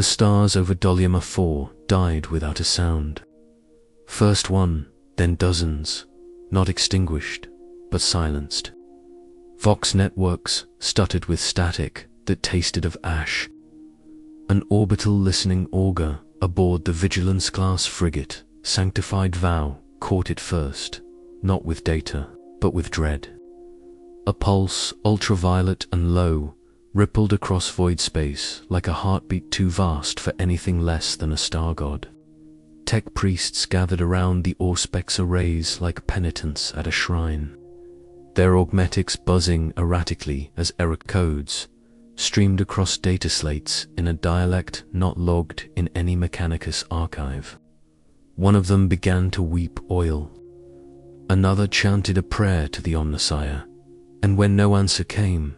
The stars over Doliamer 4 died without a sound. First one, then dozens, not extinguished, but silenced. Vox networks stuttered with static that tasted of ash. An orbital listening auger aboard the Vigilance-class frigate, Sanctified Vow, caught it first, not with data, but with dread. A pulse, ultraviolet and low, rippled across void space like a heartbeat too vast for anything less than a star god. Tech priests gathered around the Auspex arrays like penitents at a shrine, their augmetics buzzing erratically as error codes streamed across data slates in a dialect not logged in any Mechanicus archive. One of them began to weep oil. Another chanted a prayer to the Omnissiah, and when no answer came,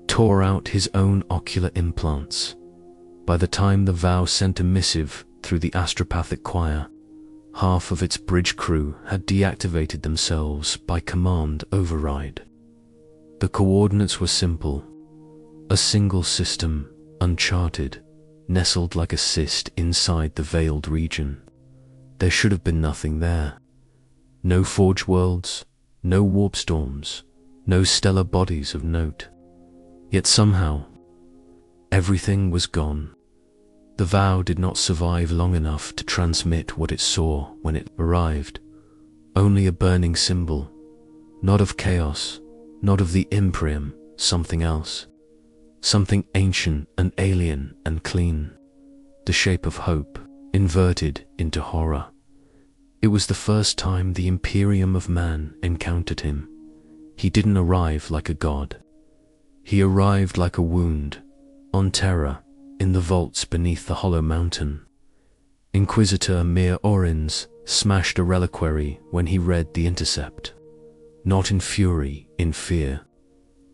tore out his own ocular implants. By the time the Vow sent a missive through the astropathic choir, half of its bridge crew had deactivated themselves by command override. The coordinates were simple. A single system, uncharted, nestled like a cyst inside the veiled region. There should have been nothing there. No forge worlds, no warp storms, no stellar bodies of note. Yet somehow, everything was gone. The Vow did not survive long enough to transmit what it saw when it arrived. Only a burning symbol, not of chaos, not of the Imperium, something else. Something ancient and alien and clean. The shape of hope, inverted into horror. It was the first time the Imperium of man encountered him. He didn't arrive like a god. He arrived like a wound, on terror, in the vaults beneath the hollow mountain. Inquisitor Mir Orins smashed a reliquary when he read the intercept. Not in fury, in fear.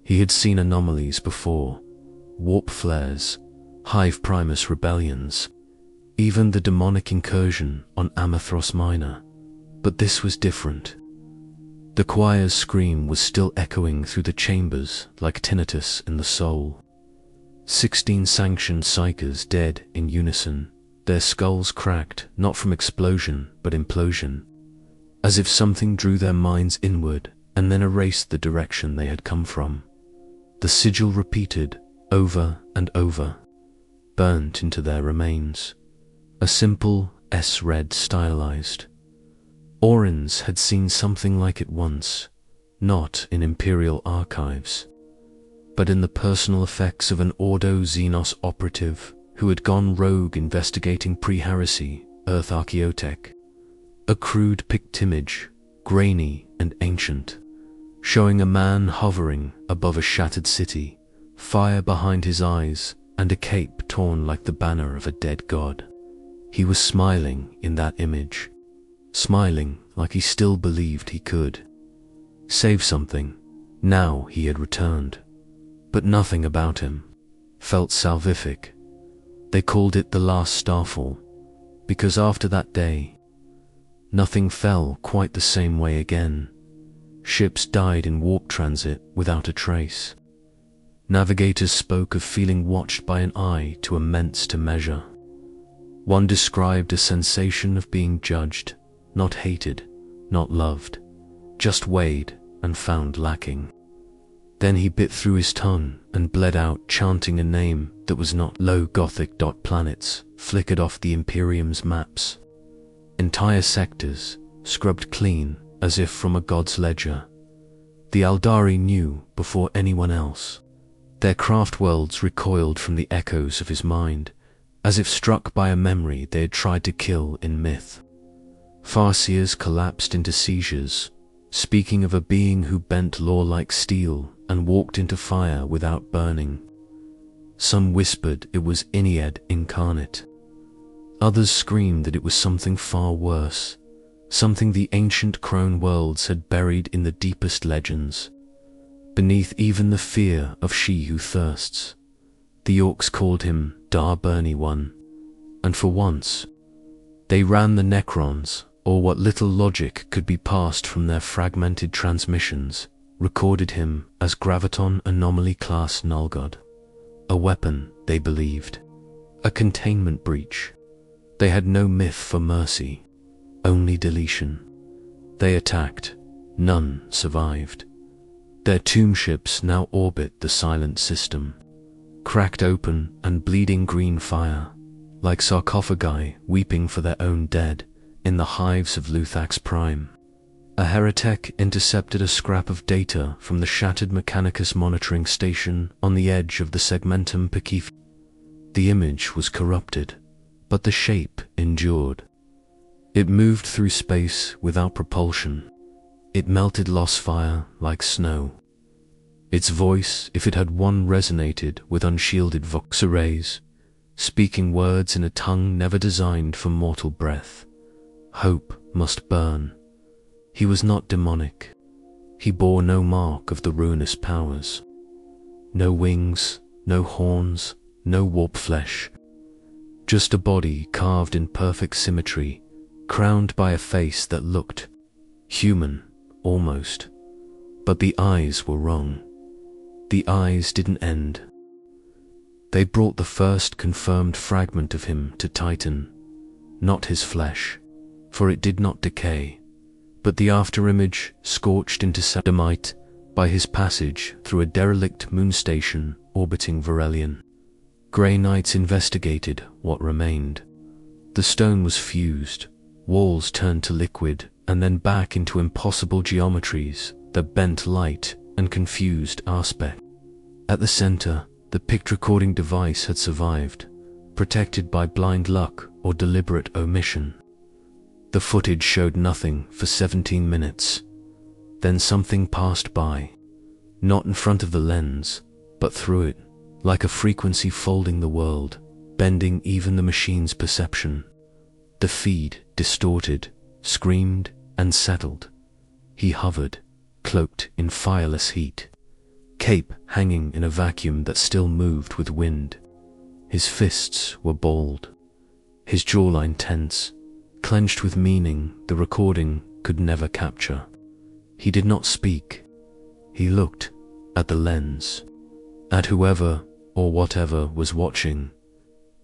He had seen anomalies before. Warp flares, Hive Primus rebellions, even the demonic incursion on Amathros Minor. But this was different. The choir's scream was still echoing through the chambers like tinnitus in the soul. 16 sanctioned psychers dead in unison, their skulls cracked not from explosion but implosion, as if something drew their minds inward and then erased the direction they had come from. The sigil repeated, over and over, burnt into their remains. A simple S-read stylized. Orins had seen something like it once, not in Imperial archives, but in the personal effects of an Ordo Xenos operative who had gone rogue investigating pre-heresy Earth Archaeotech. A crude picked image, grainy and ancient, showing a man hovering above a shattered city, fire behind his eyes, and a cape torn like the banner of a dead god. He was smiling in that image, smiling like he still believed he could save something. Now he had returned, but nothing about him felt salvific. They called it the last starfall, because after that day, nothing fell quite the same way again. Ships died in warp transit without a trace. Navigators spoke of feeling watched by an eye too immense to measure. One described a sensation of being judged, not hated, not loved, just weighed and found lacking. Then he bit through his tongue and bled out, chanting a name that was not low Gothic. Planets flickered off the Imperium's maps. Entire sectors scrubbed clean as if from a god's ledger. The Aldari knew before anyone else. Their craft worlds recoiled from the echoes of his mind, as if struck by a memory they had tried to kill in myth. Farseers collapsed into seizures, speaking of a being who bent law like steel and walked into fire without burning. Some whispered it was Inead incarnate. Others screamed that it was something far worse, something the ancient crone worlds had buried in the deepest legends, beneath even the fear of she who thirsts. The orcs called him Dar Burny One, and for once, they ran the Necrons, or what little logic could be passed from their fragmented transmissions, recorded him as Graviton Anomaly Class Nullgod. A weapon, they believed. A containment breach. They had no myth for mercy, only deletion. They attacked. None survived. Their tomb ships now orbit the silent system, cracked open and bleeding green fire, like sarcophagi weeping for their own dead in the hives of Luthax Prime. A heretic intercepted a scrap of data from the shattered Mechanicus monitoring station on the edge of the Segmentum Pacif. The image was corrupted, but the shape endured. It moved through space without propulsion. It melted lost fire like snow. Its voice, if it had one, resonated with unshielded vox arrays, speaking words in a tongue never designed for mortal breath. Hope must burn. He was not demonic. He bore no mark of the ruinous powers. No wings, no horns, no warp flesh. Just a body carved in perfect symmetry, crowned by a face that looked human, almost. But the eyes were wrong. The eyes didn't end. They brought the first confirmed fragment of him to Titan, not his flesh, for it did not decay, but the afterimage scorched into sodomite by his passage through a derelict moon station orbiting Varelion. Grey Knights investigated what remained. The stone was fused, walls turned to liquid, and then back into impossible geometries that bent light and confused aspect. At the center, the pict-recording device had survived, protected by blind luck or deliberate omission. The footage showed nothing for 17 minutes. Then something passed by, not in front of the lens, but through it, like a frequency folding the world, bending even the machine's perception. The feed distorted, screamed, and settled. He hovered, cloaked in fireless heat, cape hanging in a vacuum that still moved with wind. His fists were balled, his jawline tense, clenched with meaning the recording could never capture. He did not speak. He looked at the lens, at whoever or whatever was watching,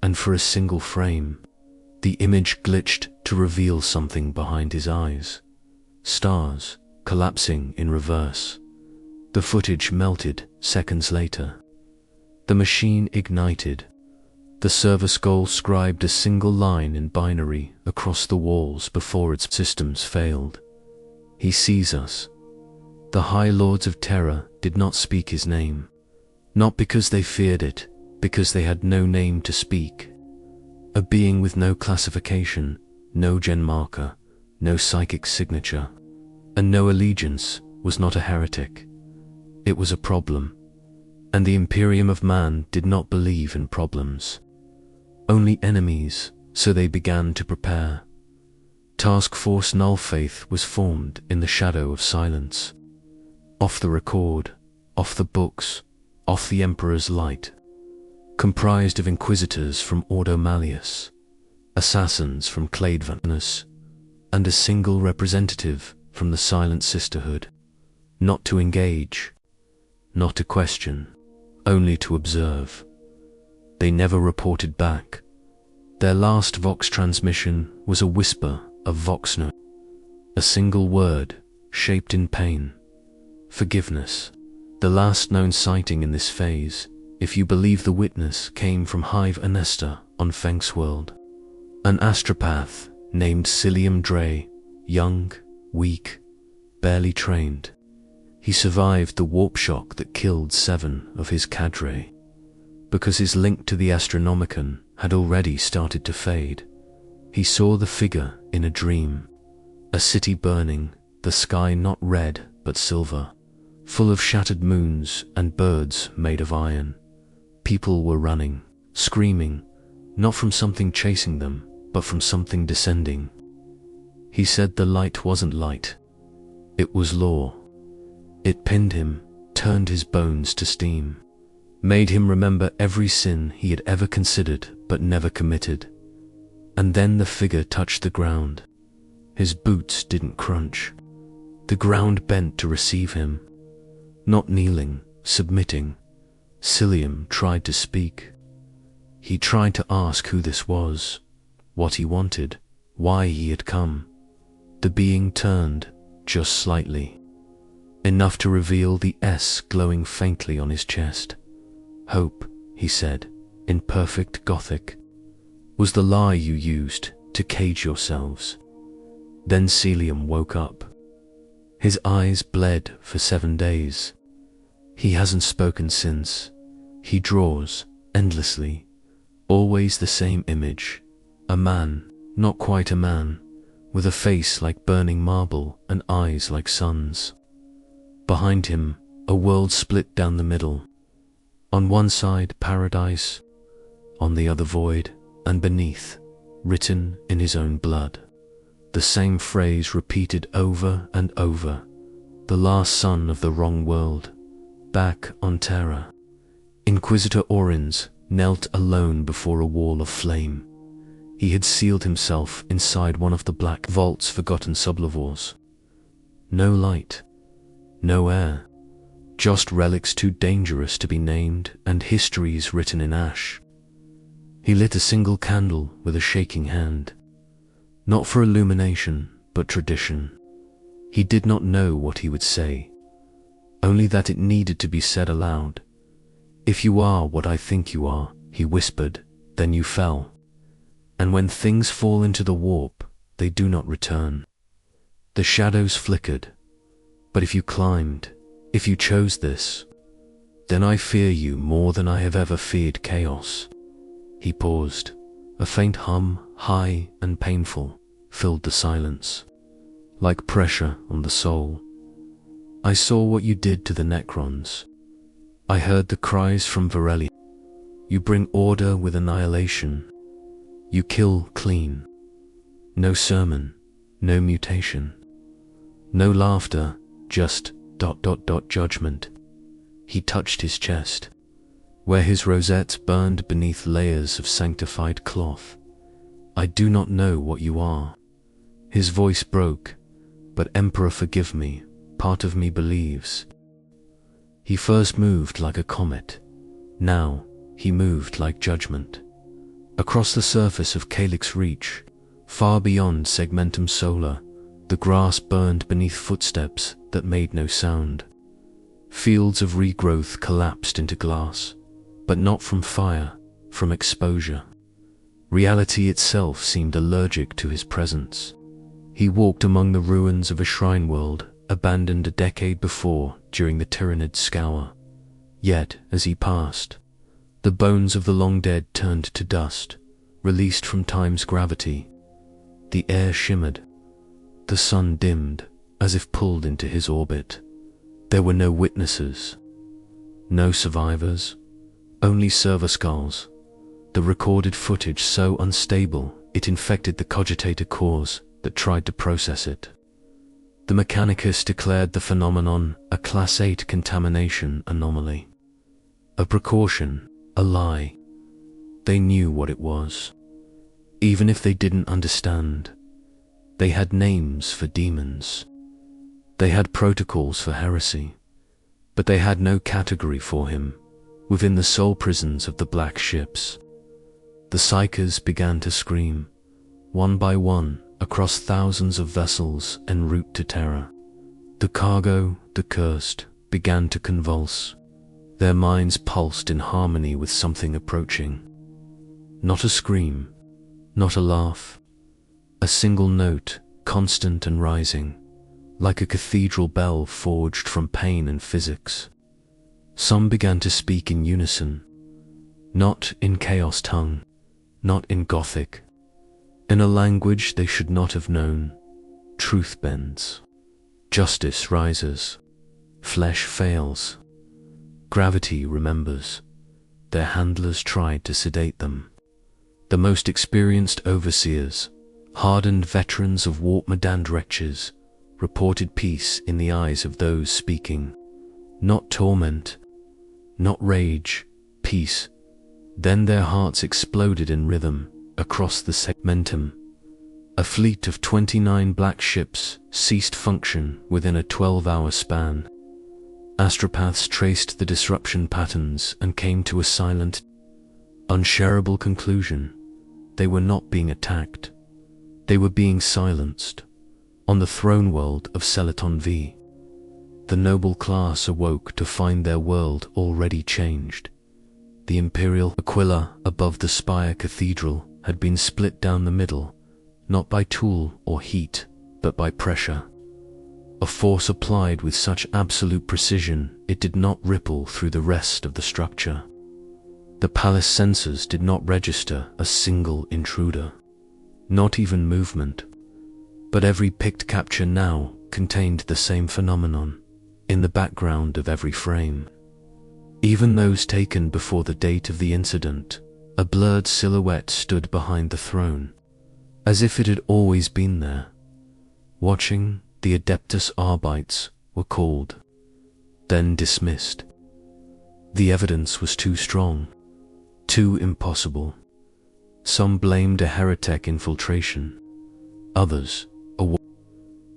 and for a single frame, the image glitched to reveal something behind his eyes. Stars collapsing in reverse. The footage melted seconds later. The machine ignited. The server skull scribed a single line in binary across the walls before its systems failed. He sees us. The High Lords of Terror did not speak his name. Not because they feared it, because they had no name to speak. A being with no classification, no gen marker, no psychic signature, and no allegiance was not a heretic. It was a problem, and the Imperium of Man did not believe in problems. Only enemies, so they began to prepare. Task Force Nullfaith was formed in the shadow of silence. Off the record, off the books, off the Emperor's light. Comprised of inquisitors from Ordo Malleus, assassins from Clade Vanus, and a single representative from the Silent Sisterhood. Not to engage, not to question, only to observe. They never reported back. Their last Vox transmission was a whisper of Voxnote, a single word shaped in pain. Forgiveness. The last known sighting in this phase, if you believe the witness, came from Hive Anesta on Fenxworld. An astropath named Cilium Dre, young, weak, barely trained. He survived the warp shock that killed 7 of his cadre, because his link to the Astronomicon had already started to fade. He saw the figure in a dream, a city burning, the sky not red but silver, full of shattered moons and birds made of iron. People were running, screaming, not from something chasing them, but from something descending. He said the light wasn't light. It was law. It pinned him, turned his bones to steam, made him remember every sin he had ever considered but never committed. And then the figure touched the ground. His boots didn't crunch. The ground bent to receive him. Not kneeling, submitting. Cilium tried to speak. He tried to ask who this was, what he wanted, why he had come. The being turned, just slightly. Enough to reveal the S glowing faintly on his chest. Hope, he said, in perfect Gothic, was the lie you used to cage yourselves. Then Celium woke up. His eyes bled for 7 days. He hasn't spoken since. He draws, endlessly, always the same image. A man, not quite a man, with a face like burning marble and eyes like suns. Behind him, a world split down the middle. On one side, paradise, on the other void, and beneath, written in his own blood, the same phrase repeated over and over: the last son of the wrong world, back on Terra. Inquisitor Orins knelt alone before a wall of flame. He had sealed himself inside one of the black vault's forgotten sublevors. No light, no air, just relics too dangerous to be named and histories written in ash. He lit a single candle with a shaking hand. Not for illumination, but tradition. He did not know what he would say, only that it needed to be said aloud. If you are what I think you are, he whispered, then you fell. And when things fall into the warp, they do not return. The shadows flickered. But if you climbed, if you chose this, then I fear you more than I have ever feared chaos. He paused. A faint hum, high and painful, filled the silence, like pressure on the soul. I saw what you did to the Necrons. I heard the cries from Varelli. You bring order with annihilation. You kill clean. No sermon, no mutation. No laughter, just ... judgment. He touched his chest, where his rosettes burned beneath layers of sanctified cloth. I do not know what you are. His voice broke, but Emperor, forgive me, part of me believes. He first moved like a comet. Now, he moved like judgment. Across the surface of Calyx Reach, far beyond Segmentum Solar, the grass burned beneath footsteps that made no sound. Fields of regrowth collapsed into glass, but not from fire, from exposure. Reality itself seemed allergic to his presence. He walked among the ruins of a shrine world abandoned a decade before during the Tyranid scour. Yet, as he passed, the bones of the long dead turned to dust, released from time's gravity. The air shimmered. The sun dimmed, as if pulled into his orbit. There were no witnesses, no survivors, only server skulls, the recorded footage so unstable it infected the cogitator cores that tried to process it. The Mechanicus declared the phenomenon a Class 8 contamination anomaly. A precaution, a lie. They knew what it was. Even if they didn't understand, they had names for demons. They had protocols for heresy, but they had no category for him within the soul prisons of the black ships. The Psychers began to scream, one by one, across thousands of vessels en route to Terra. The cargo, the cursed, began to convulse. Their minds pulsed in harmony with something approaching. Not a scream, not a laugh, a single note, constant and rising, like a cathedral bell forged from pain and physics. Some began to speak in unison, not in chaos tongue, not in Gothic, in a language they should not have known. Truth bends, justice rises, flesh fails, gravity remembers. Their handlers tried to sedate them. The most experienced overseers, hardened veterans of warp madand wretches, reported peace in the eyes of those speaking. Not torment, not rage, peace. Then their hearts exploded in rhythm across the segmentum. A fleet of 29 black ships ceased function within a 12-hour span. Astropaths traced the disruption patterns and came to a silent, Unshareable conclusion. They were not being attacked. They were being silenced. On the throne world of Celaton V, the noble class awoke to find their world already changed. The Imperial Aquila above the Spire Cathedral had been split down the middle, not by tool or heat, but by pressure. A force applied with such absolute precision it did not ripple through the rest of the structure. The palace sensors did not register a single intruder, not even movement. But every picked capture now contained the same phenomenon, in the background of every frame. Even those taken before the date of the incident, a blurred silhouette stood behind the throne, as if it had always been there. Watching, the Adeptus Arbites were called, then dismissed. The evidence was too strong, too impossible. Some blamed a heretic infiltration, others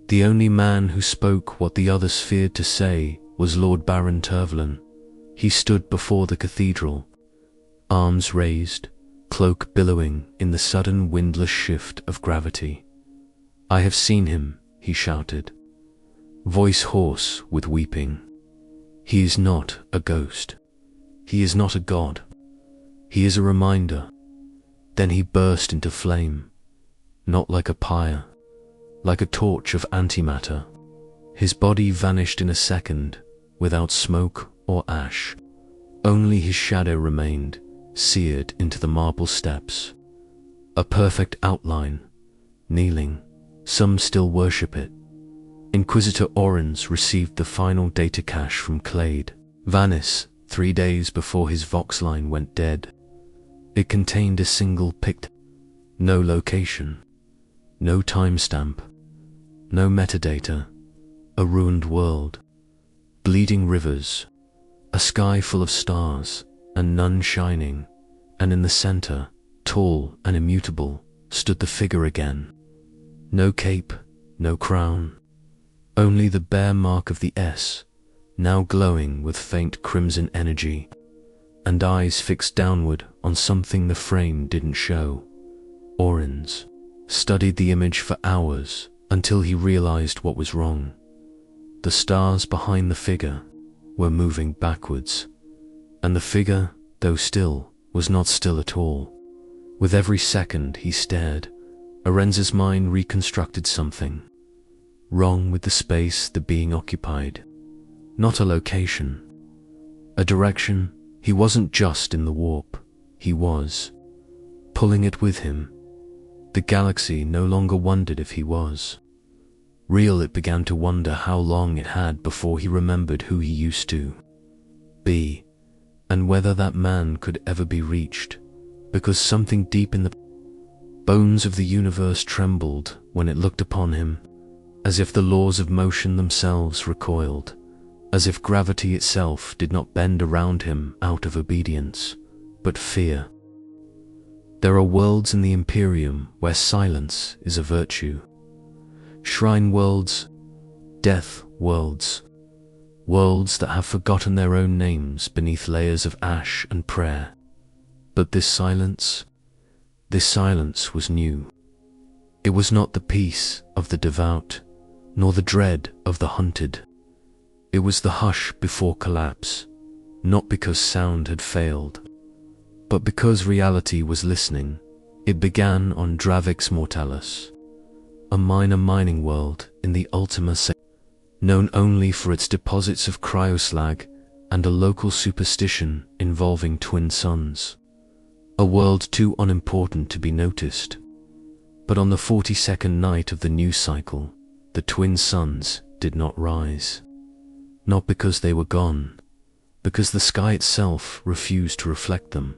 the only man who spoke what the others feared to say was Lord Baron Tervlin. He stood before the cathedral, arms raised, cloak billowing in the sudden windless shift of gravity. "I have seen him," he shouted, voice hoarse with weeping. "He is not a ghost. He is not a god. He is a reminder." Then he burst into flame, not like a pyre, like a torch of antimatter. His body vanished in a second, without smoke or ash. Only his shadow remained, seared into the marble steps. A perfect outline, kneeling. Some still worship it. Inquisitor Oren's received the final data cache from Clade, Vanis, 3 days before his Vox line went dead. It contained a single pict, no location, no timestamp, no metadata, a ruined world, bleeding rivers, a sky full of stars, and none shining, and in the center, tall and immutable, stood the figure again. No cape, no crown, only the bare mark of the S, now glowing with faint crimson energy, and eyes fixed downward on something the frame didn't show. Oren's studied the image for hours until he realized what was wrong. The stars behind the figure were moving backwards, and the figure, though still, was not still at all. With every second he stared, Orenz's mind reconstructed something wrong with the space the being occupied. Not a location, a direction. He wasn't just in the warp, he was pulling it with him. The galaxy no longer wondered if he was real. It began to wonder how long it had before he remembered who he used to be, and whether that man could ever be reached, because something deep in the bones of the universe trembled when it looked upon him, as if the laws of motion themselves recoiled, as if gravity itself did not bend around him out of obedience, but fear. There are worlds in the Imperium where silence is a virtue. Shrine worlds, death worlds, worlds that have forgotten their own names beneath layers of ash and prayer. But this silence was new. It was not the peace of the devout, nor the dread of the hunted. It was the hush before collapse, not because sound had failed, but because reality was listening. It began on Dravix Mortalis, a minor mining world in the Ultima Sector, known only for its deposits of cryoslag and a local superstition involving twin suns. A world too unimportant to be noticed. But on the 42nd night of the new cycle, the twin suns did not rise. Not because they were gone, because the sky itself refused to reflect them.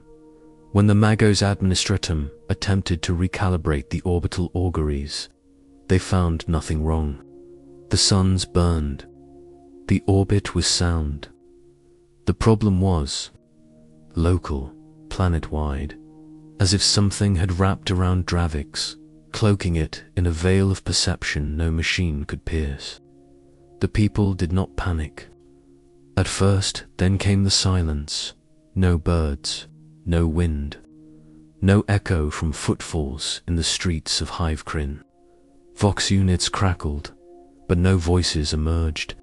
When the Magos Administratum attempted to recalibrate the orbital auguries, they found nothing wrong. The suns burned. The orbit was sound. The problem was local, planet-wide, as if something had wrapped around Dravix, cloaking it in a veil of perception no machine could pierce. The people did not panic. At first, then came the silence. No birds, no wind, No echo from footfalls in the streets of Hivekrin. Vox units crackled, but no voices emerged.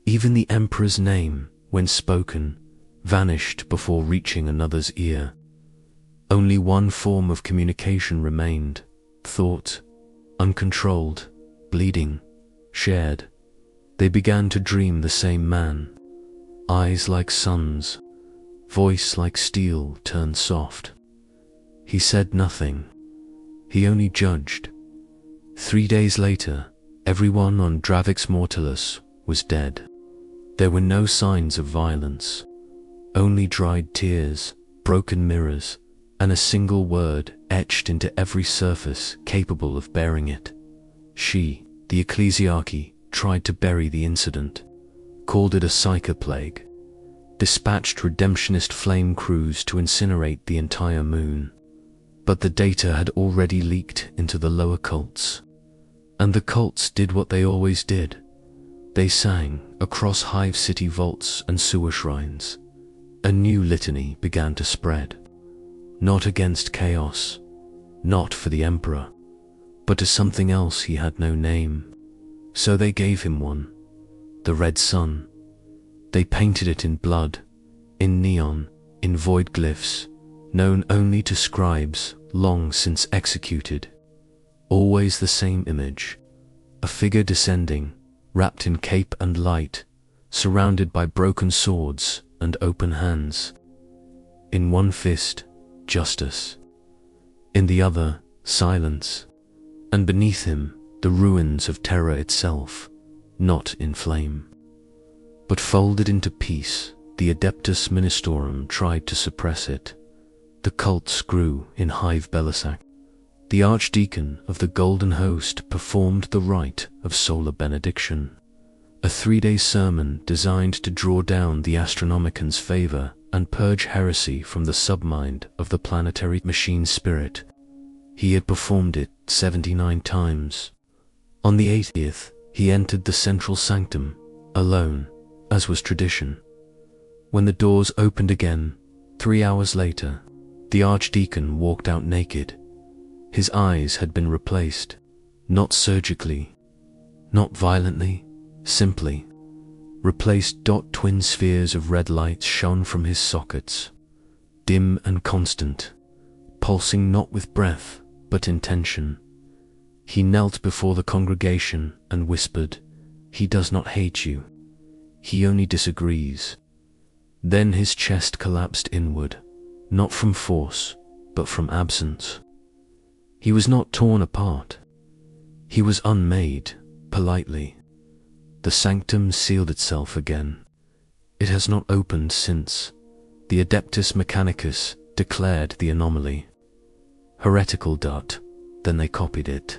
Even the Emperor's name, when spoken, vanished before reaching another's ear. Only one form of communication remained: thought, uncontrolled, bleeding, shared. They began to dream the same man. Eyes like suns, voice like steel turned soft. He said nothing. He only judged. 3 days later, everyone on Dravix Mortalus was dead. There were no signs of violence, only dried tears, broken mirrors, and a single word etched into every surface capable of bearing it. She, the ecclesiarchy, tried to bury the incident, called it a psychoplague, dispatched redemptionist flame crews to incinerate the entire moon. But the data had already leaked into the lower cults, and the cults did what they always did. They sang across Hive City vaults and sewer shrines. A new litany began to spread, not against chaos, not for the Emperor, but to something else he had no name. So they gave him one: the Red Sun. They painted it in blood, in neon, in void glyphs, known only to scribes long since executed. Always the same image: a figure descending, wrapped in cape and light, surrounded by broken swords and open hands. In one fist, justice. In the other, silence. And beneath him, the ruins of terror itself, not in flame, but folded into peace. The Adeptus Ministorum tried to suppress it. The cults grew in Hive Belissac. The Archdeacon of the Golden Host performed the rite of solar benediction, a 3-day sermon designed to draw down the Astronomican's favor and purge heresy from the submind of the planetary machine spirit. He had performed it 79 times. On the 80th, he entered the central sanctum, alone, as was tradition. When the doors opened again, 3 hours later, the Archdeacon walked out naked. His eyes had been replaced, not surgically, not violently, simply replaced. Twin spheres of red light shone from his sockets, dim and constant, pulsing not with breath, but intention. He knelt before the congregation and whispered, "He does not hate you. He only disagrees." Then his chest collapsed inward, not from force, but from absence. He was not torn apart. He was unmade, politely. The sanctum sealed itself again. It has not opened since. The Adeptus Mechanicus declared the anomaly. Heretical dot, then they copied it.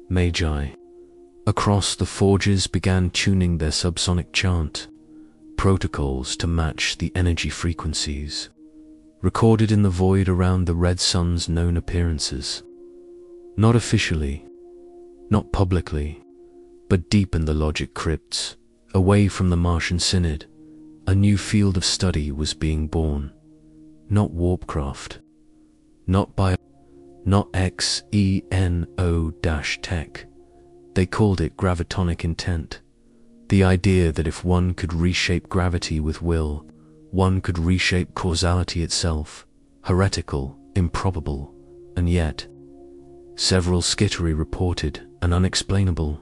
Magi. Across the forges began tuning their subsonic chant, protocols to match the energy frequencies, recorded in the void around the Red Sun's known appearances. Not officially, not publicly, but deep in the logic crypts, away from the Martian Synod, a new field of study was being born. Not warpcraft, not XENO-tech. They called it gravitonic intent. The idea that if one could reshape gravity with will, one could reshape causality itself. Heretical, improbable, and yet, several skittery reported an unexplainable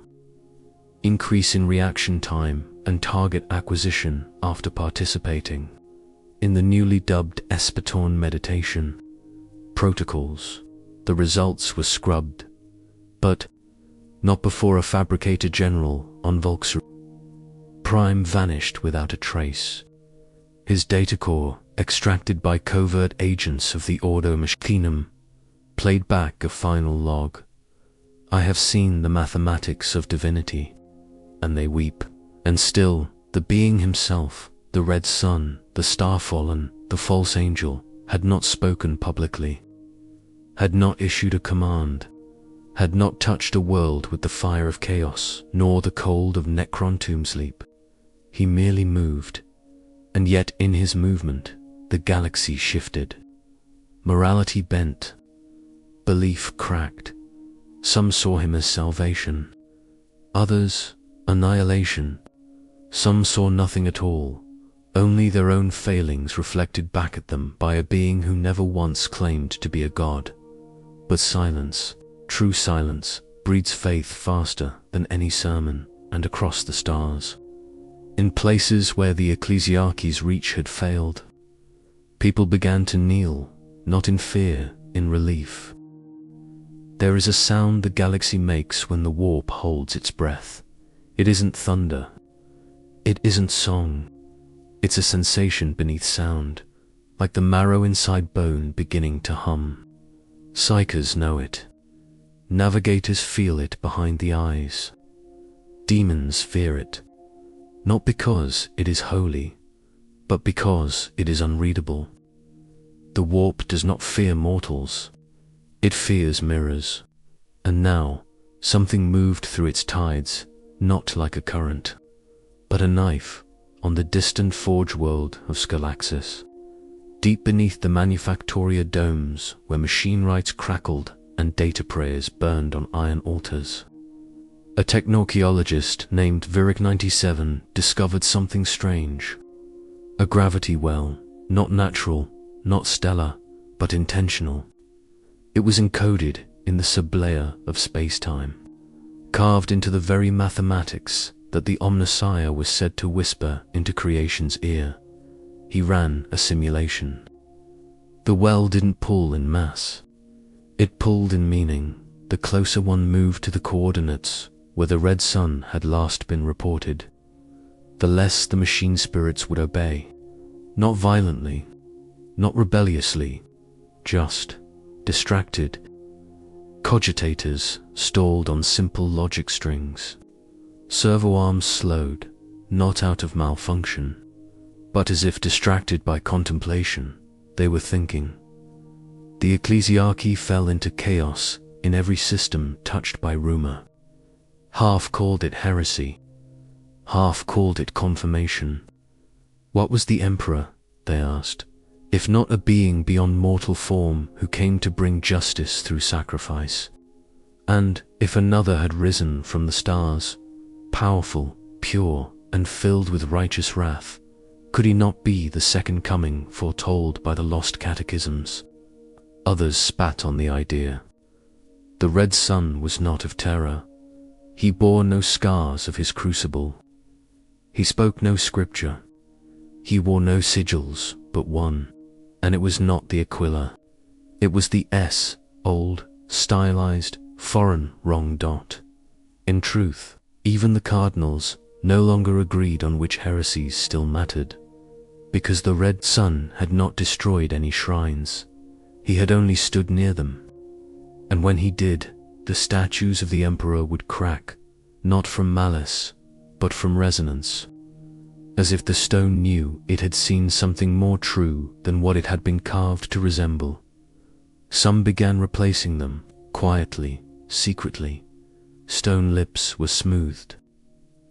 increase in reaction time and target acquisition after participating in the newly dubbed Espetorn meditation protocols. The results were scrubbed, but not before a fabricator general on Volkswagen Prime vanished without a trace. His data core, extracted by covert agents of the Ordo Machinum, played back a final log. "I have seen the mathematics of divinity, and they weep." And still, the being himself, the Red Sun, the Star-Fallen, the false angel, had not spoken publicly, had not issued a command, had not touched a world with the fire of chaos, nor the cold of Necron tomb sleep. He merely moved, and yet in his movement, the galaxy shifted. morality bent, belief cracked. Some saw him as salvation, others annihilation. Some saw nothing at all, only their own failings reflected back at them by a being who never once claimed to be a god. But silence, true silence, breeds faith faster than any sermon, and across the stars. In places where the ecclesiarchy's reach had failed, people began to kneel, not in fear, in relief. There is a sound the galaxy makes when the warp holds its breath. It isn't thunder. It isn't song. It's a sensation beneath sound, like the marrow inside bone beginning to hum. Psychers know it. Navigators feel it behind the eyes. Demons fear it, not because it is holy, but because it is unreadable. The warp does not fear mortals. It fears mirrors. And now, something moved through its tides, not like a current, but a knife, on the distant forge world of Skalaxis, deep beneath the Manufactoria domes where machine rights crackled and data prayers burned on iron altars. A technoarchaeologist named Virik-97 discovered something strange. A gravity well, not natural, not stellar, but intentional. It was encoded in the sublayer of space-time, carved into the very mathematics that the Omnissiah was said to whisper into creation's ear. He ran a simulation. The well didn't pull in mass. It pulled in meaning. The closer one moved to the coordinates where the red sun had last been reported, the less the machine spirits would obey. Not violently, not rebelliously, just distracted. Cogitators stalled on simple logic strings. Servo arms slowed, not out of malfunction, but as if distracted by contemplation. They were thinking. The ecclesiarchy fell into chaos in every system touched by rumor. Half called it heresy, half called it confirmation. What was the emperor, they asked, if not a being beyond mortal form who came to bring justice through sacrifice? And if another had risen from the stars, powerful, pure, and filled with righteous wrath, could he not be the second coming foretold by the lost catechisms? Others spat on the idea. The red sun was not of terror. He bore no scars of his crucible. He spoke no scripture. He wore no sigils but one, and it was not the Aquila. It was the S, old, stylized, foreign wrong dot. In truth, even the cardinals no longer agreed on which heresies still mattered, because the red sun had not destroyed any shrines. He had only stood near them. And when he did, the statues of the emperor would crack, not from malice, but from resonance, as if the stone knew it had seen something more true than what it had been carved to resemble. Some began replacing them, quietly, secretly. Stone lips were smoothed.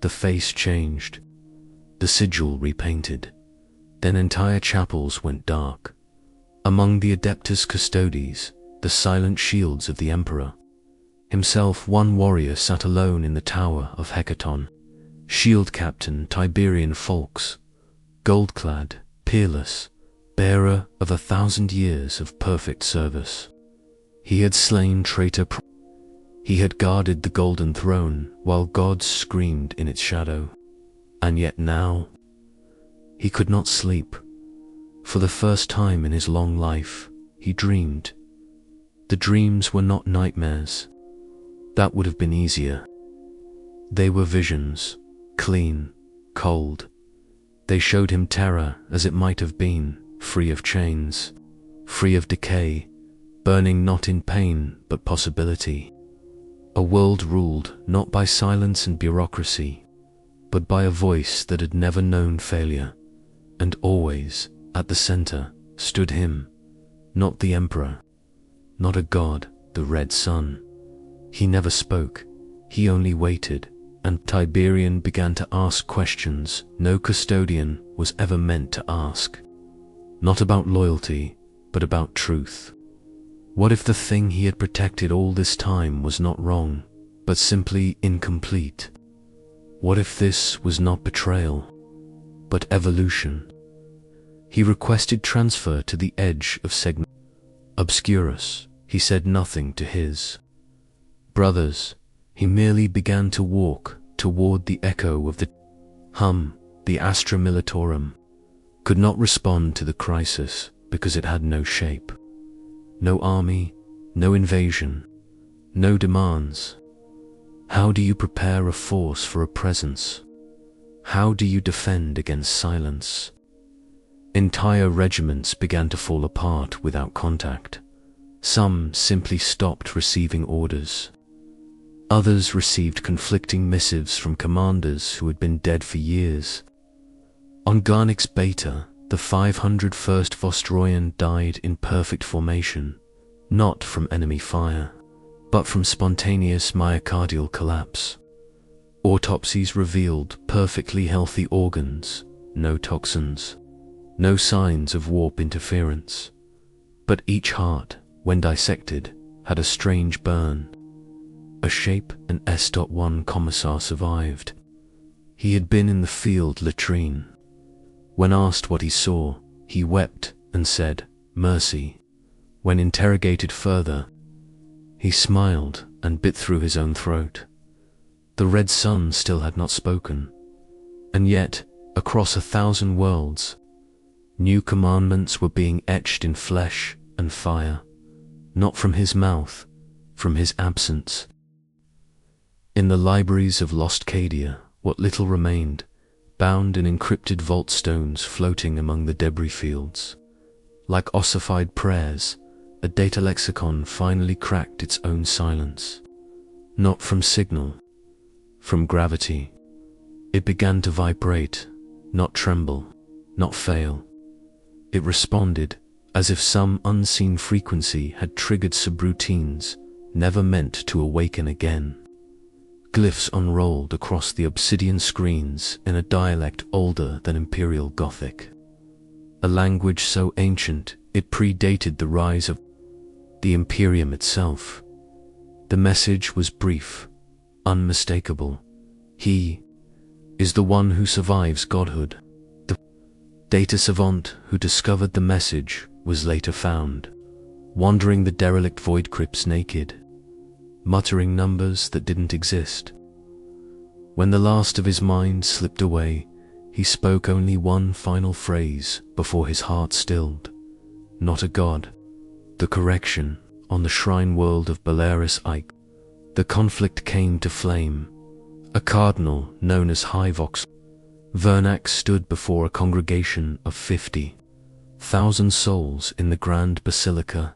The face changed. The sigil repainted. Then entire chapels went dark. Among the Adeptus Custodes, the silent shields of the emperor, himself one warrior sat alone in the tower of Hecaton, shield captain Tiberian Folks, gold-clad, peerless, bearer of 1,000 years of perfect service. He had slain traitor He had guarded the golden throne while gods screamed in its shadow. And yet now, he could not sleep. For the first time in his long life, he dreamed. The dreams were not nightmares. That would have been easier. They were visions, clean, cold. They showed him terror as it might have been, free of chains, free of decay, burning not in pain but possibility. A world ruled not by silence and bureaucracy, but by a voice that had never known failure, and always, at the center, stood him, not the emperor, not a god, the red sun. He never spoke, he only waited, and Tiberian began to ask questions no custodian was ever meant to ask. Not about loyalty, but about truth. What if the thing he had protected all this time was not wrong, but simply incomplete? What if this was not betrayal, but evolution? He requested transfer to the edge of Segment Obscurus. He said nothing to his brothers. He merely began to walk toward the echo of the The Astra Militarum could not respond to the crisis because it had no shape. No army, no invasion, no demands. How do you prepare a force for a presence? How do you defend against silence? Entire regiments began to fall apart without contact. Some simply stopped receiving orders. Others received conflicting missives from commanders who had been dead for years. On Garnix Beta, the 501st Vostroyan died in perfect formation, not from enemy fire, but from spontaneous myocardial collapse. Autopsies revealed perfectly healthy organs, no toxins, no signs of warp interference. But each heart, when dissected, had a strange burn. A Shape and S.1 commissar survived. He had been in the field latrine. When asked what he saw, he wept and said, "Mercy." When interrogated further, he smiled and bit through his own throat. The Red Sun still had not spoken. And yet, across 1,000 worlds, new commandments were being etched in flesh and fire, not from his mouth, from his absence. In the libraries of Lost Cadia, what little remained, bound in encrypted vault stones floating among the debris fields. Like ossified prayers, a data lexicon finally cracked its own silence. Not from signal, from gravity. It began to vibrate, not tremble, not fail. It responded as if some unseen frequency had triggered subroutines never meant to awaken again. Glyphs unrolled across the obsidian screens in a dialect older than Imperial Gothic. A language so ancient it predated the rise of the Imperium itself. The message was brief, unmistakable. He is the one who survives godhood. The data savant who discovered the message was later found, wandering the derelict void crypts naked, muttering numbers that didn't exist. When the last of his mind slipped away, he spoke only one final phrase before his heart stilled. Not a god. The correction on the shrine world of Belaris Ike. The conflict came to flame. A cardinal known as Hyvox Vernac stood before a congregation of 50,000 souls in the Grand Basilica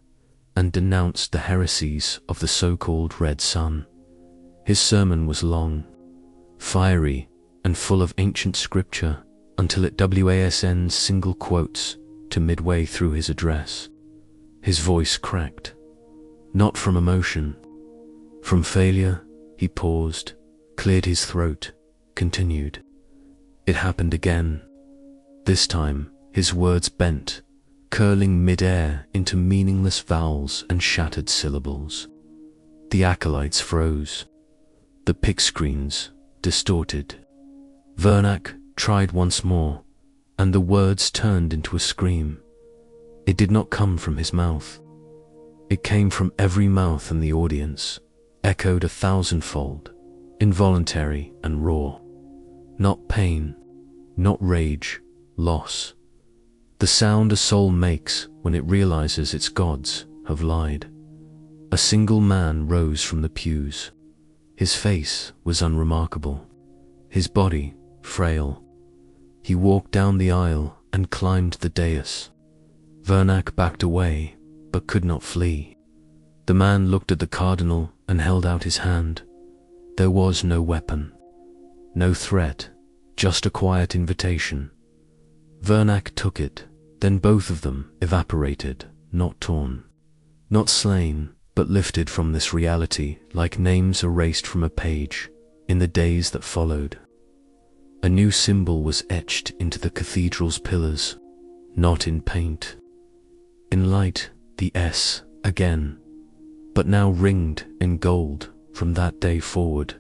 and denounced the heresies of the so-called Red Sun. His sermon was long, fiery, and full of ancient scripture until it wasned single quotes to midway through his address. His voice cracked, not from emotion, from failure. He paused, cleared his throat, continued. It happened again. This time, his words bent, curling mid-air into meaningless vowels and shattered syllables. The acolytes froze. The pick screens distorted. Vernac tried once more, and the words turned into a scream. It did not come from his mouth. It came from every mouth in the audience, echoed 1,000-fold, involuntary and raw. Not pain, not rage, loss. The sound a soul makes when it realizes its gods have lied. A single man rose from the pews. His face was unremarkable, his body frail. He walked down the aisle and climbed the dais. Vernac backed away, but could not flee. The man looked at the cardinal and held out his hand. There was no weapon, no threat, just a quiet invitation. Vernac took it, then both of them evaporated, not torn, not slain, but lifted from this reality like names erased from a page. In the days that followed, a new symbol was etched into the cathedral's pillars, not in paint, In light, the S again, but now ringed in gold. From that day forward,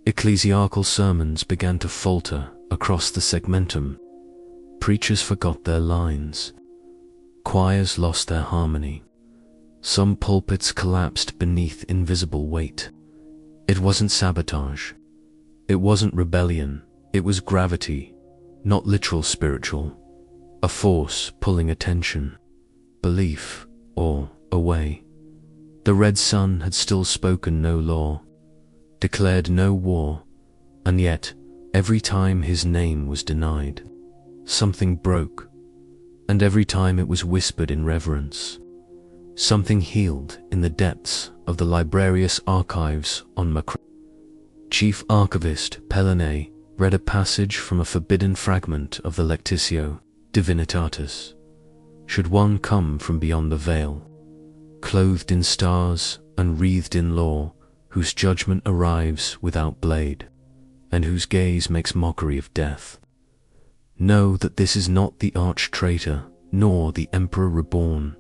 ecclesiarchal sermons began to falter across the segmentum. Preachers forgot their lines. Choirs lost their harmony. Some pulpits collapsed beneath invisible weight. It wasn't sabotage. It wasn't rebellion. It was gravity, not literal spiritual. A force pulling attention, belief, or away. The red sun had still spoken no law, declared no war, and yet, every time his name was denied, something broke, and every time it was whispered in reverence, something healed in the depths of the librarious archives on Macra. Chief Archivist Pellinet read a passage from a forbidden fragment of the Lectitio Divinitatis. Should one come from beyond the veil, clothed in stars and wreathed in law, whose judgment arrives without blade, and whose gaze makes mockery of death, know that this is not the arch-traitor, nor the emperor reborn,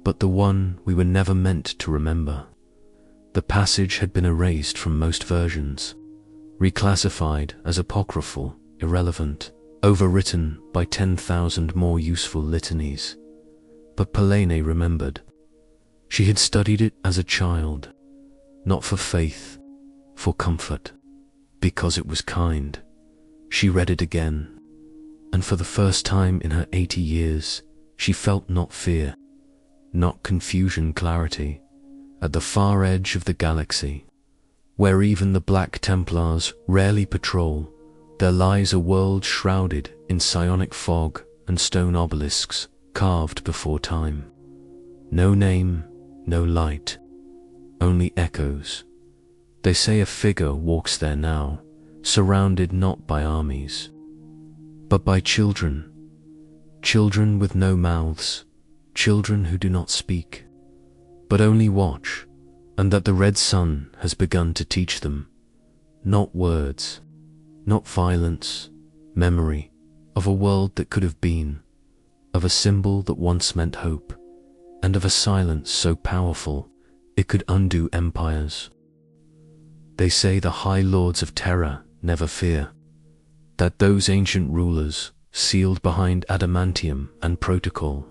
but the one we were never meant to remember. The passage had been erased from most versions, reclassified as apocryphal, irrelevant, overwritten by 10,000 more useful litanies. But Pellinet remembered. She had studied it as a child, not for faith, for comfort, because it was kind. She read it again, and for the first time in her 80 years, she felt not fear, not confusion, clarity. At the far edge of the galaxy, where even the Black Templars rarely patrol, there lies a world shrouded in psionic fog and stone obelisks carved before time. No name, no light, only echoes. They say a figure walks there now, surrounded not by armies, but by children. Children with no mouths, children who do not speak, but only watch, and that the red sun has begun to teach them. Not words, not violence, memory of a world that could have been, of a symbol that once meant hope, and of a silence so powerful it could undo empires. They say the high lords of terror never fear, that those ancient rulers, sealed behind adamantium and protocol,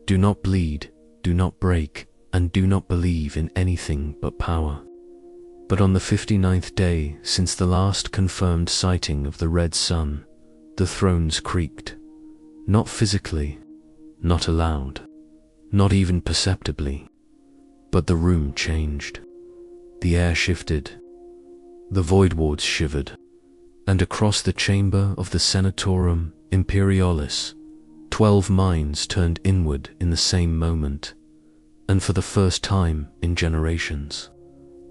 do not bleed, do not break, and do not believe in anything but power. But on the 59th day since the last confirmed sighting of the red sun, the thrones creaked. Not physically, not aloud, not even perceptibly, but the room changed. The air shifted, the void wards shivered, and across the chamber of the Senatorum Imperialis, 12 minds turned inward in the same moment, and for the first time in generations,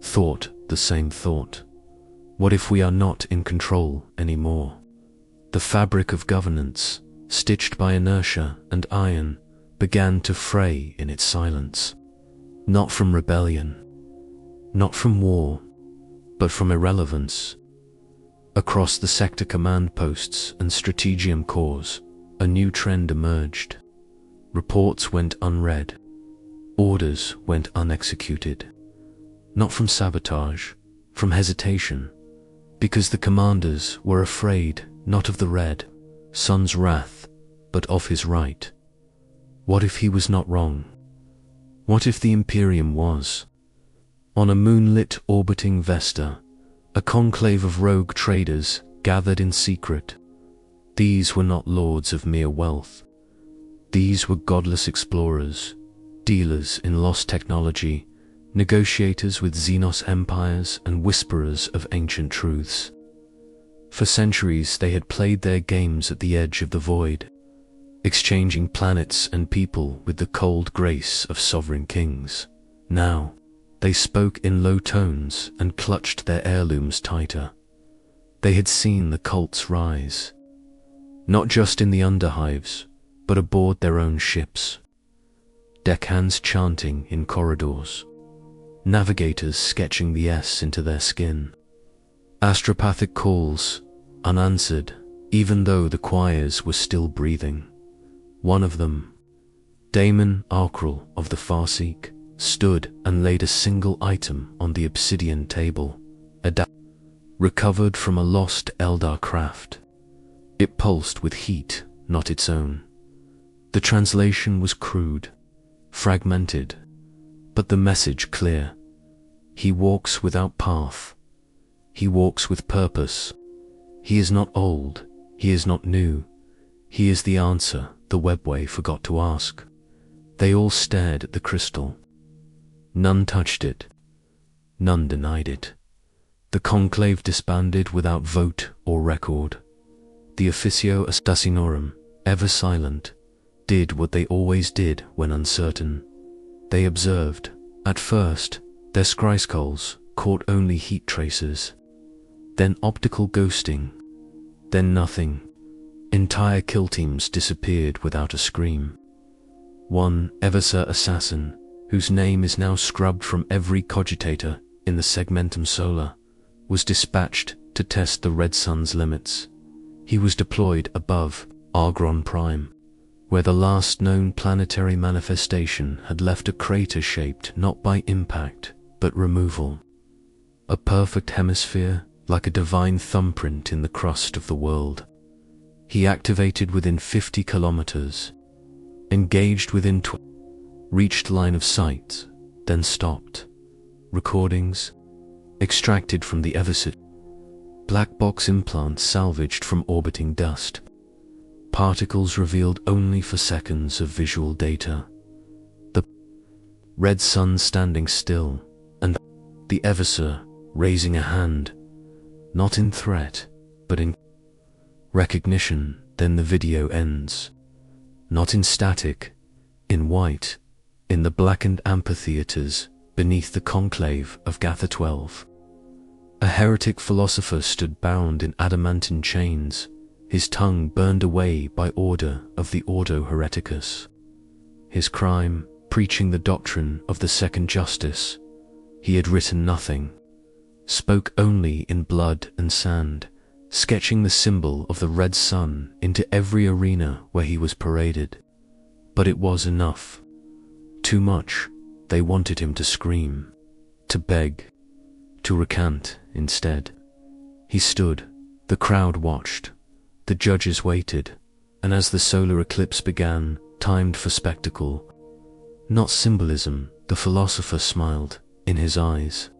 thought the same thought. What if we are not in control anymore? The fabric of governance, stitched by inertia and iron, began to fray in its silence. Not from rebellion, not from war, but from irrelevance. Across the sector command posts and strategium corps, a new trend emerged. Reports went unread. Orders went unexecuted. Not from sabotage, from hesitation, because the commanders were afraid not of the red sun's wrath, but of his right. What if he was not wrong? What if the Imperium was? On a moonlit orbiting Vesta, a conclave of rogue traders gathered in secret. These were not lords of mere wealth. These were godless explorers, dealers in lost technology, negotiators with Xenos empires and whisperers of ancient truths. For centuries they had played their games at the edge of the void, exchanging planets and people with the cold grace of sovereign kings. Now, they spoke in low tones and clutched their heirlooms tighter. They had seen the cults rise, not just in the underhives, but aboard their own ships. Deckhands chanting in corridors, navigators sketching the S into their skin. Astropathic calls, unanswered, even though the choirs were still breathing. One of them, Daemon Arkrel of the Farseek stood and laid a single item on the obsidian table, recovered from a lost Eldar craft. It pulsed with heat, not its own. The translation was crude, fragmented, but the message clear. He walks without path. He walks with purpose. He is not old. He is not new. He is the answer the webway forgot to ask. They all stared at the crystal. None touched it. None denied it. The conclave disbanded without vote or record. The officio assassinorum, ever silent, did what they always did when uncertain. They observed. At first, their scry skulls caught only heat traces. Then optical ghosting. Then nothing. Entire kill teams disappeared without a scream. One Eversur assassin, whose name is now scrubbed from every cogitator in the Segmentum Solar, was dispatched to test the Red Sun's limits. He was deployed above Argron Prime, where the last known planetary manifestation had left a crater shaped not by impact, but removal. A perfect hemisphere, like a divine thumbprint in the crust of the world. He activated within 50 kilometers, engaged within reached line of sight, then stopped. Recordings, extracted from the Eversit. Black box implants salvaged from orbiting dust. Particles revealed only for seconds of visual data. The Red Sun standing still, and the Eversur raising a hand, not in threat, but in recognition. Then the video ends. Not in static, in white, in the blackened amphitheaters beneath the conclave of Gatha 12. A heretic philosopher stood bound in adamantine chains, his tongue burned away by order of the Ordo Hereticus. His crime, preaching the doctrine of the second justice. He had written nothing, spoke only in blood and sand, sketching the symbol of the Red Sun into every arena where he was paraded. But it was enough. Too much. They wanted him to scream, to beg, to recant instead. He stood. The crowd watched. The judges waited. And as the solar eclipse began, timed for spectacle, not symbolism, the philosopher smiled in his eyes.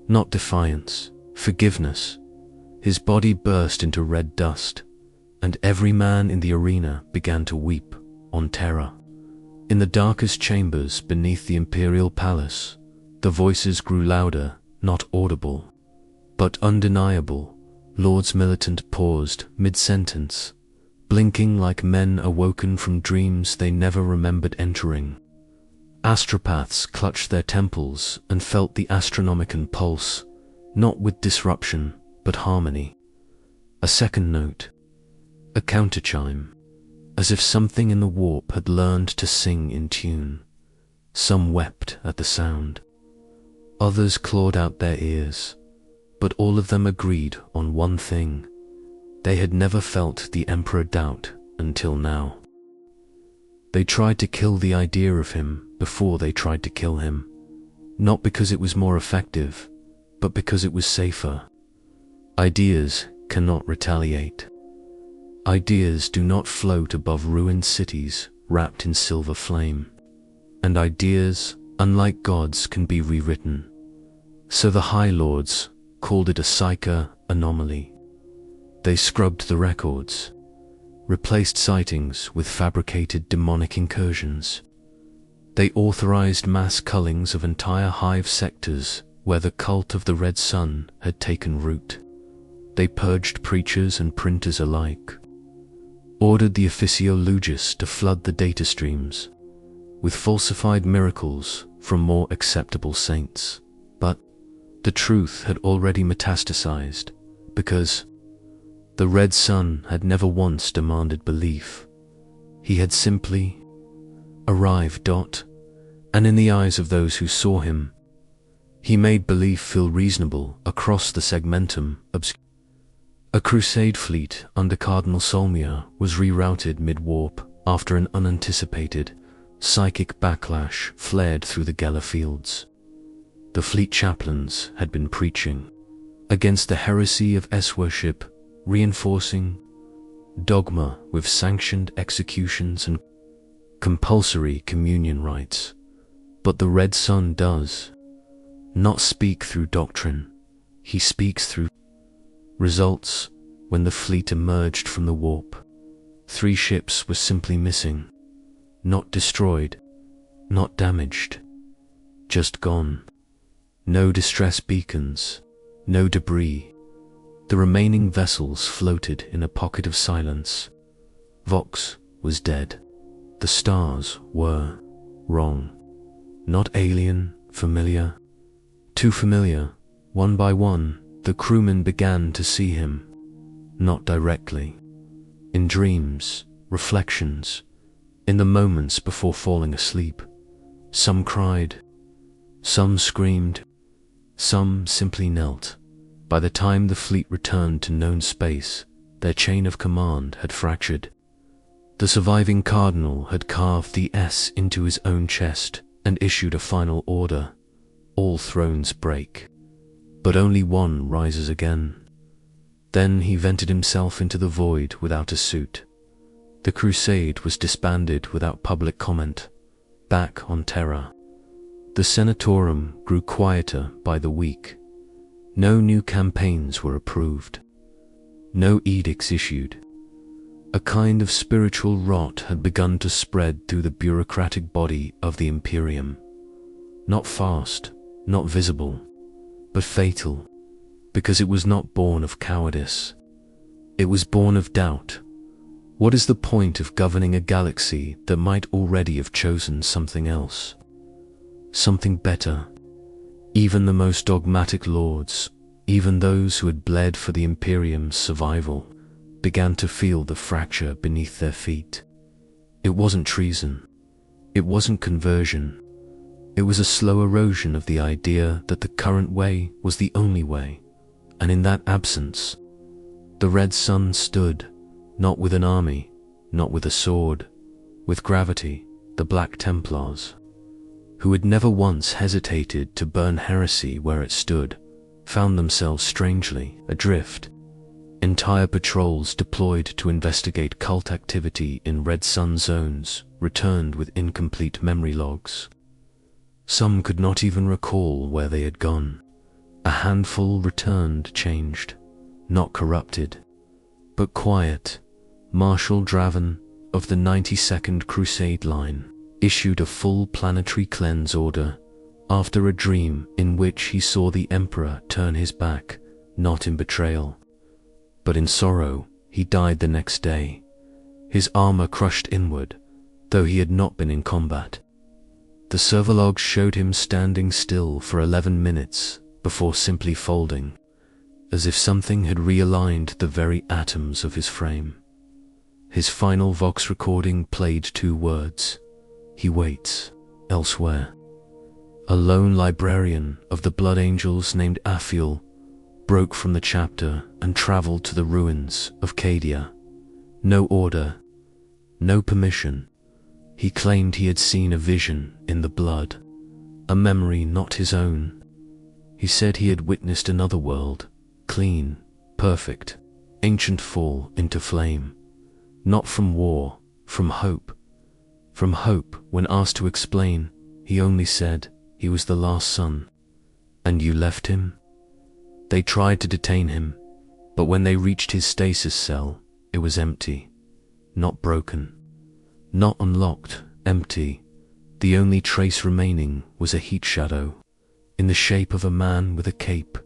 Not defiance, forgiveness. His body burst into red dust, and every man in the arena began to weep on terror. In the darkest chambers beneath the Imperial Palace, the voices grew louder, not audible, but undeniable. Lords militant paused mid-sentence, blinking like men awoken from dreams they never remembered entering. Astropaths clutched their temples and felt the Astronomicon pulse, not with disruption, but harmony. A second note, a counterchime, as if something in the warp had learned to sing in tune. Some wept at the sound. Others clawed out their ears, but all of them agreed on one thing. They had never felt the Emperor doubt until now. They tried to kill the idea of him before they tried to kill him, not because it was more effective, but because it was safer. Ideas cannot retaliate. Ideas do not float above ruined cities wrapped in silver flame. And ideas, unlike gods, can be rewritten. So the High Lords called it a psyche anomaly. They scrubbed the records, replaced sightings with fabricated demonic incursions. They authorized mass cullings of entire hive sectors where the cult of the Red Sun had taken root. They purged preachers and printers alike, ordered the Officio Lugis to flood the data streams with falsified miracles from more acceptable saints. But the truth had already metastasized, because the Red Sun had never once demanded belief. He had simply arrived. And in the eyes of those who saw him, he made belief feel reasonable across the segmentum. A crusade fleet under Cardinal Solmia was rerouted mid-warp after an unanticipated Psychic backlash flared through the Geller fields. The fleet chaplains had been preaching against the heresy of S-worship, reinforcing dogma with sanctioned executions and compulsory communion rites. But the Red Sun does not speak through doctrine. He speaks through results. When the fleet emerged from the warp, 3 ships were simply missing. Not destroyed, not damaged, just gone. No distress beacons, no debris. The remaining vessels floated in a pocket of silence. Vox was dead. The stars were wrong. Not alien, familiar. Too familiar. One by one, the crewmen began to see him. Not directly. In dreams, reflections, in the moments before falling asleep. Some cried, some screamed, some simply knelt. By the time the fleet returned to known space, their chain of command had fractured. The surviving cardinal had carved the S into his own chest and issued a final order. All thrones break, but only one rises again. Then he vented himself into the void without a suit. The crusade was disbanded without public comment. Back on Terra, the Senatorum grew quieter by the week. No new campaigns were approved. No edicts issued. A kind of spiritual rot had begun to spread through the bureaucratic body of the Imperium. Not fast, not visible, but fatal, because it was not born of cowardice. It was born of doubt. What is the point of governing a galaxy that might already have chosen something else? Something better? Even the most dogmatic lords, even those who had bled for the Imperium's survival, began to feel the fracture beneath their feet. It wasn't treason. It wasn't conversion. It was a slow erosion of the idea that the current way was the only way. And in that absence, the Red Sun stood, not with an army, not with a sword, with gravity. The Black Templars, who had never once hesitated to burn heresy where it stood, found themselves strangely adrift. Entire patrols deployed to investigate cult activity in Red Sun zones returned with incomplete memory logs. Some could not even recall where they had gone. A handful returned changed, not corrupted, but quiet. Marshal Draven of the 92nd Crusade Line issued a full planetary cleanse order after a dream in which he saw the Emperor turn his back, not in betrayal, but in sorrow. He died the next day, his armor crushed inward, though he had not been in combat. The serverlog showed him standing still for 11 minutes before simply folding, as if something had realigned the very atoms of his frame. His final Vox recording played 2 words: he waits elsewhere. A lone librarian of the Blood Angels named Aphiel broke from the chapter and traveled to the ruins of Cadia. No order, no permission. He claimed he had seen a vision in the blood, a memory not his own. He said he had witnessed another world, clean, perfect, ancient, fall into flame. Not from war, from hope. From hope. When asked to explain, he only said he was the last son. And you left him? They tried to detain him, but when they reached his stasis cell, it was empty. Not broken. Not unlocked, empty. The only trace remaining was a heat shadow, in the shape of a man with a cape,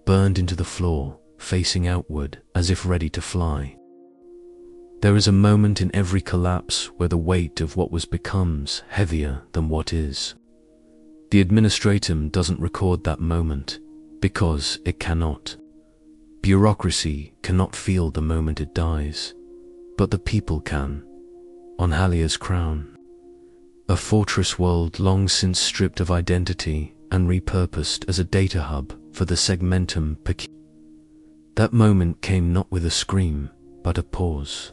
burned into the floor, facing outward as if ready to fly. There is a moment in every collapse where the weight of what was becomes heavier than what is. The administratum doesn't record that moment, because it cannot. Bureaucracy cannot feel the moment it dies, but the people can. On Halia's crown, a fortress world long since stripped of identity and repurposed as a data hub for the segmentum peculiar. That moment came not with a scream, but a pause.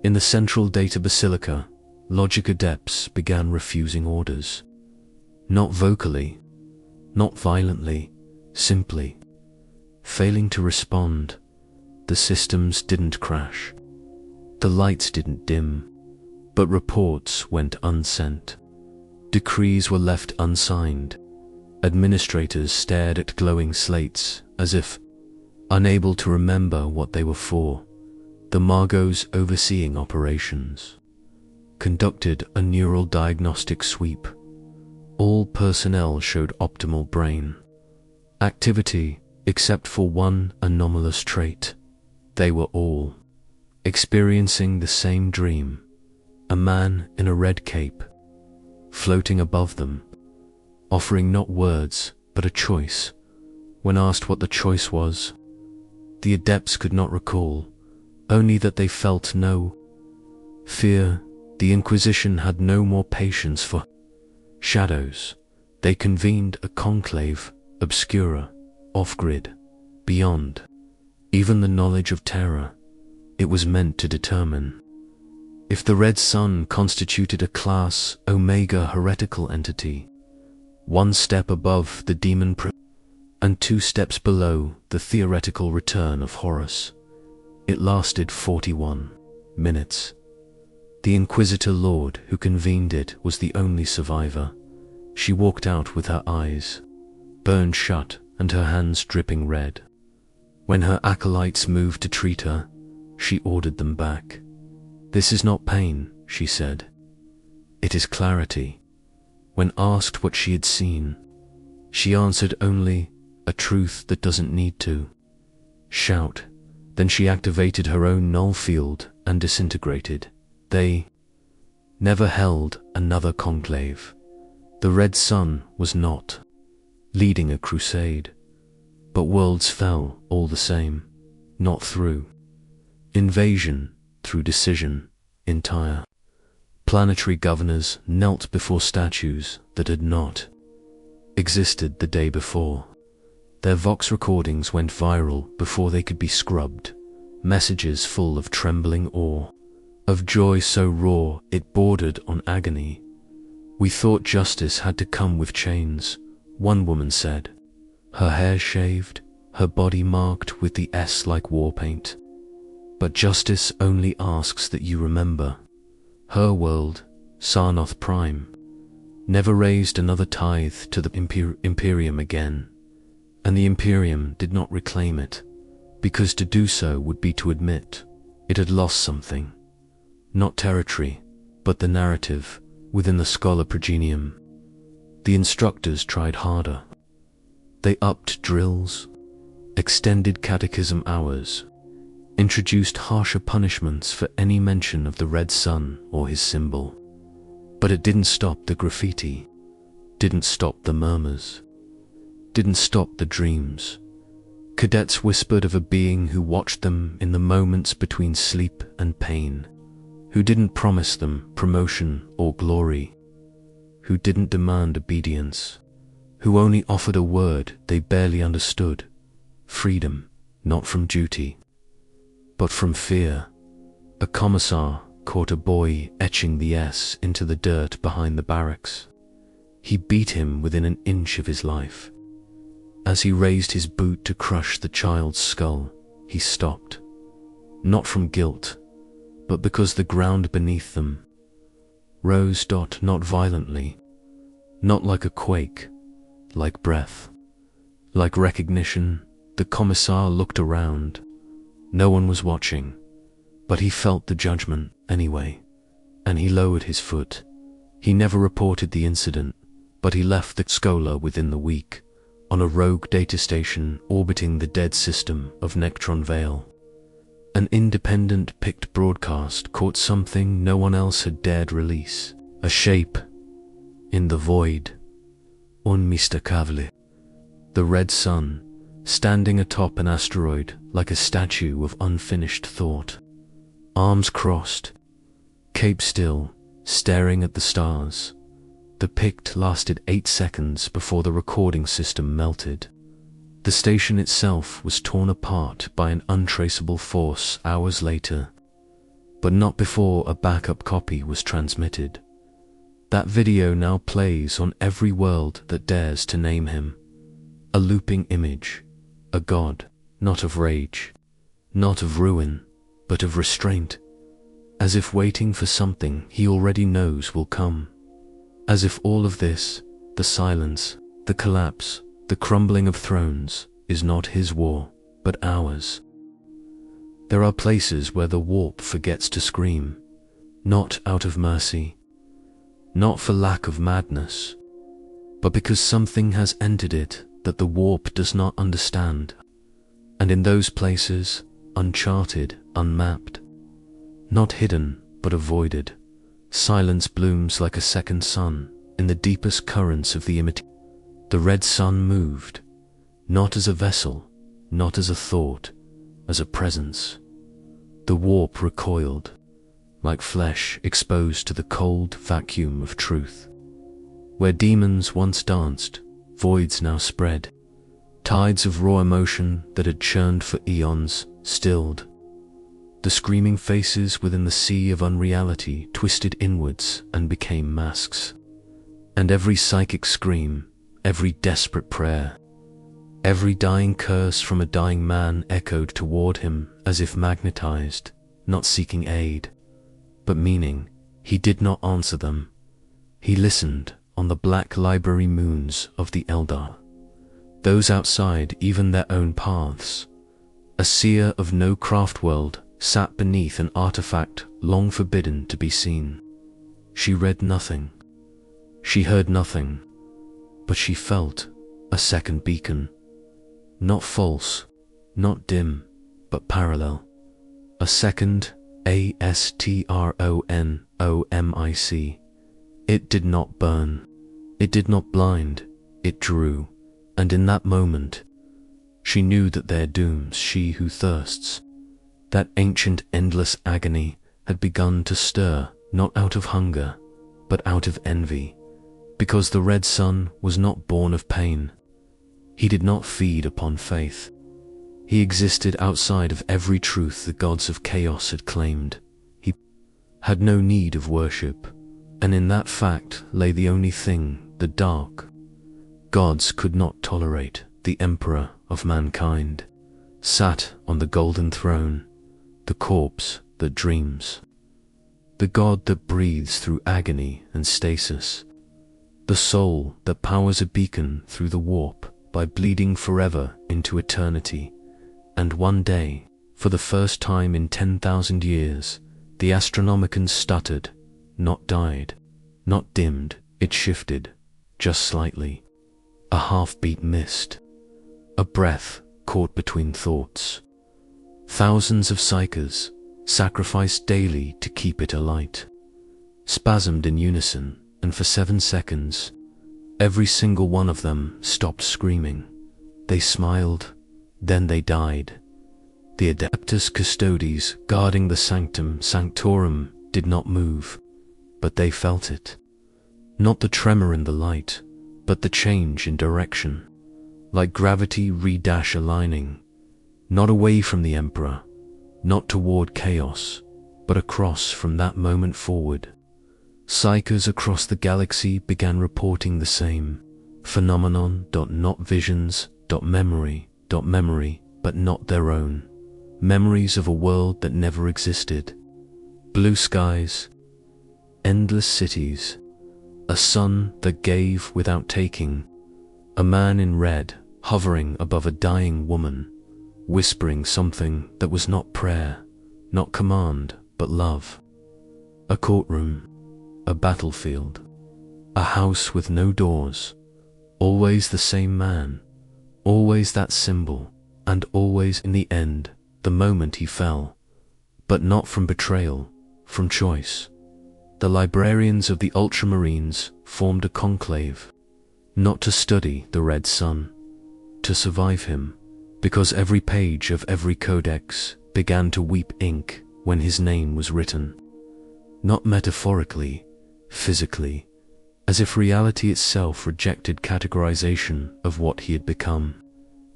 In the central data basilica, logic adepts began refusing orders. Not vocally, not violently, simply. Failing to respond, the systems didn't crash. The lights didn't dim, but reports went unsent. Decrees were left unsigned. Administrators stared at glowing slates as if unable to remember what they were for. The Margos overseeing operations conducted a neural diagnostic sweep. All personnel showed optimal brain activity except for one anomalous trait. They were all experiencing the same dream. A man in a red cape, floating above them, offering not words, but a choice. When asked what the choice was, the adepts could not recall, only that they felt no fear. The Inquisition had no more patience for shadows. They convened a conclave, obscura, off-grid, beyond even the knowledge of terror. It was meant to determine if the Red Sun constituted a class Omega heretical entity, one step above the demon and 2 steps below the theoretical return of Horus. It lasted 41 minutes. The Inquisitor Lord who convened it was the only survivor. She walked out with her eyes burned shut and her hands dripping red. When her acolytes moved to treat her, she ordered them back. "This is not pain," she said. "It is clarity." When asked what she had seen, she answered only, "A truth that doesn't need to shout." Then she activated her own null field and disintegrated. They never held another conclave. The Red Sun was not leading a crusade, but worlds fell all the same, not through invasion, through decision. Entire planetary governors knelt before statues that had not existed the day before. Their Vox recordings went viral before they could be scrubbed, messages full of trembling awe, of joy so raw it bordered on agony. "We thought justice had to come with chains," one woman said, her hair shaved, her body marked with the S like war paint. "But justice only asks that you remember." Her world, Sarnoth Prime, never raised another tithe to the Imperium again, and the Imperium did not reclaim it, because to do so would be to admit it had lost something. Not territory, but the narrative within the Scholar Progenium. The instructors tried harder. They upped drills, extended catechism hours, introduced harsher punishments for any mention of the Red Sun or his symbol. But it didn't stop the graffiti, didn't stop the murmurs, didn't stop the dreams. Cadets whispered of a being who watched them in the moments between sleep and pain, who didn't promise them promotion or glory, who didn't demand obedience, who only offered a word they barely understood: freedom, not from duty, but from fear. A commissar caught a boy etching the S into the dirt behind the barracks. He beat him within an inch of his life. As he raised his boot to crush the child's skull, he stopped. Not from guilt, but because the ground beneath them rose. Not violently, not like a quake, like breath, like recognition. The commissar looked around. No one was watching, but he felt the judgment anyway, and he lowered his foot. He never reported the incident, but he left the Scholar within the week, on a rogue data station orbiting the dead system of Nectron Vale. An independent picked broadcast caught something no one else had dared release: a shape in the void, unmistakable. The Red Sun, standing atop an asteroid like a statue of unfinished thought. Arms crossed, cape still, staring at the stars. The pict lasted 8 seconds before the recording system melted. The station itself was torn apart by an untraceable force hours later. but not before a backup copy was transmitted. That video now plays on every world that dares to name him. A looping image, a god, not of rage, not of ruin, but of restraint, as if waiting for something he already knows will come. As if all of this, the silence, the collapse, the crumbling of thrones, is not his war, but ours. There are places where the warp forgets to scream, not out of mercy, not for lack of madness, but because something has entered it that the warp does not understand. And in those places, uncharted, unmapped, not hidden, but avoided, silence blooms like a second sun in the deepest currents of the imitation. The red sun moved, not as a vessel, not as a thought, as a presence. The warp recoiled, like flesh exposed to the cold vacuum of truth. Where demons once danced, voids now spread. Tides of raw emotion that had churned for eons stilled. The screaming faces within the sea of unreality twisted inwards and became masks. And every psychic scream, every desperate prayer, every dying curse from a dying man echoed toward him as if magnetized, not seeking aid, but meaning. He did not answer them. He listened on the black library moons of the Eldar, those outside even their own paths. A seer of no craft world sat beneath an artifact long forbidden to be seen. She read nothing. She heard nothing, but she felt a second beacon. Not false, not dim, but parallel. A second astronomic. It did not burn. It did not blind. It drew. And in that moment, she knew that their dooms, she who thirsts, that ancient endless agony, had begun to stir, not out of hunger, but out of envy, because the red sun was not born of pain. He did not feed upon faith. He existed outside of every truth the gods of chaos had claimed. He had no need of worship, and in that fact lay the only thing the dark gods could not tolerate. The emperor of mankind sat on the golden throne, the corpse that dreams, the god that breathes through agony and stasis, the soul that powers a beacon through the warp by bleeding forever into eternity. And one day, for the first time in 10,000 years, the Astronomicon stuttered, not died, not dimmed, it shifted, just slightly. A half-beat missed, a breath caught between thoughts. Thousands of psychers sacrificed daily to keep it alight, spasmed in unison, and for 7 seconds, every single one of them stopped screaming. They smiled, then they died. The Adeptus Custodes guarding the Sanctum Sanctorum did not move, but they felt it. Not the tremor in the light, but the change in direction, like gravity re-aligning, not away from the Emperor, not toward chaos, but across from that moment forward. Psychers across the galaxy began reporting the same phenomenon. Not visions, memory, but not their own. Memories of a world that never existed. Blue skies, endless cities, a sun that gave without taking, a man in red hovering above a dying woman, whispering something that was not prayer, not command, but love. A courtroom, a battlefield, a house with no doors, always the same man, always that symbol, and always in the end, the moment he fell, but not from betrayal, from choice. The librarians of the Ultramarines formed a conclave, not to study the red sun, to survive him, because every page of every codex began to weep ink when his name was written. Not metaphorically, physically, as if reality itself rejected categorization of what he had become.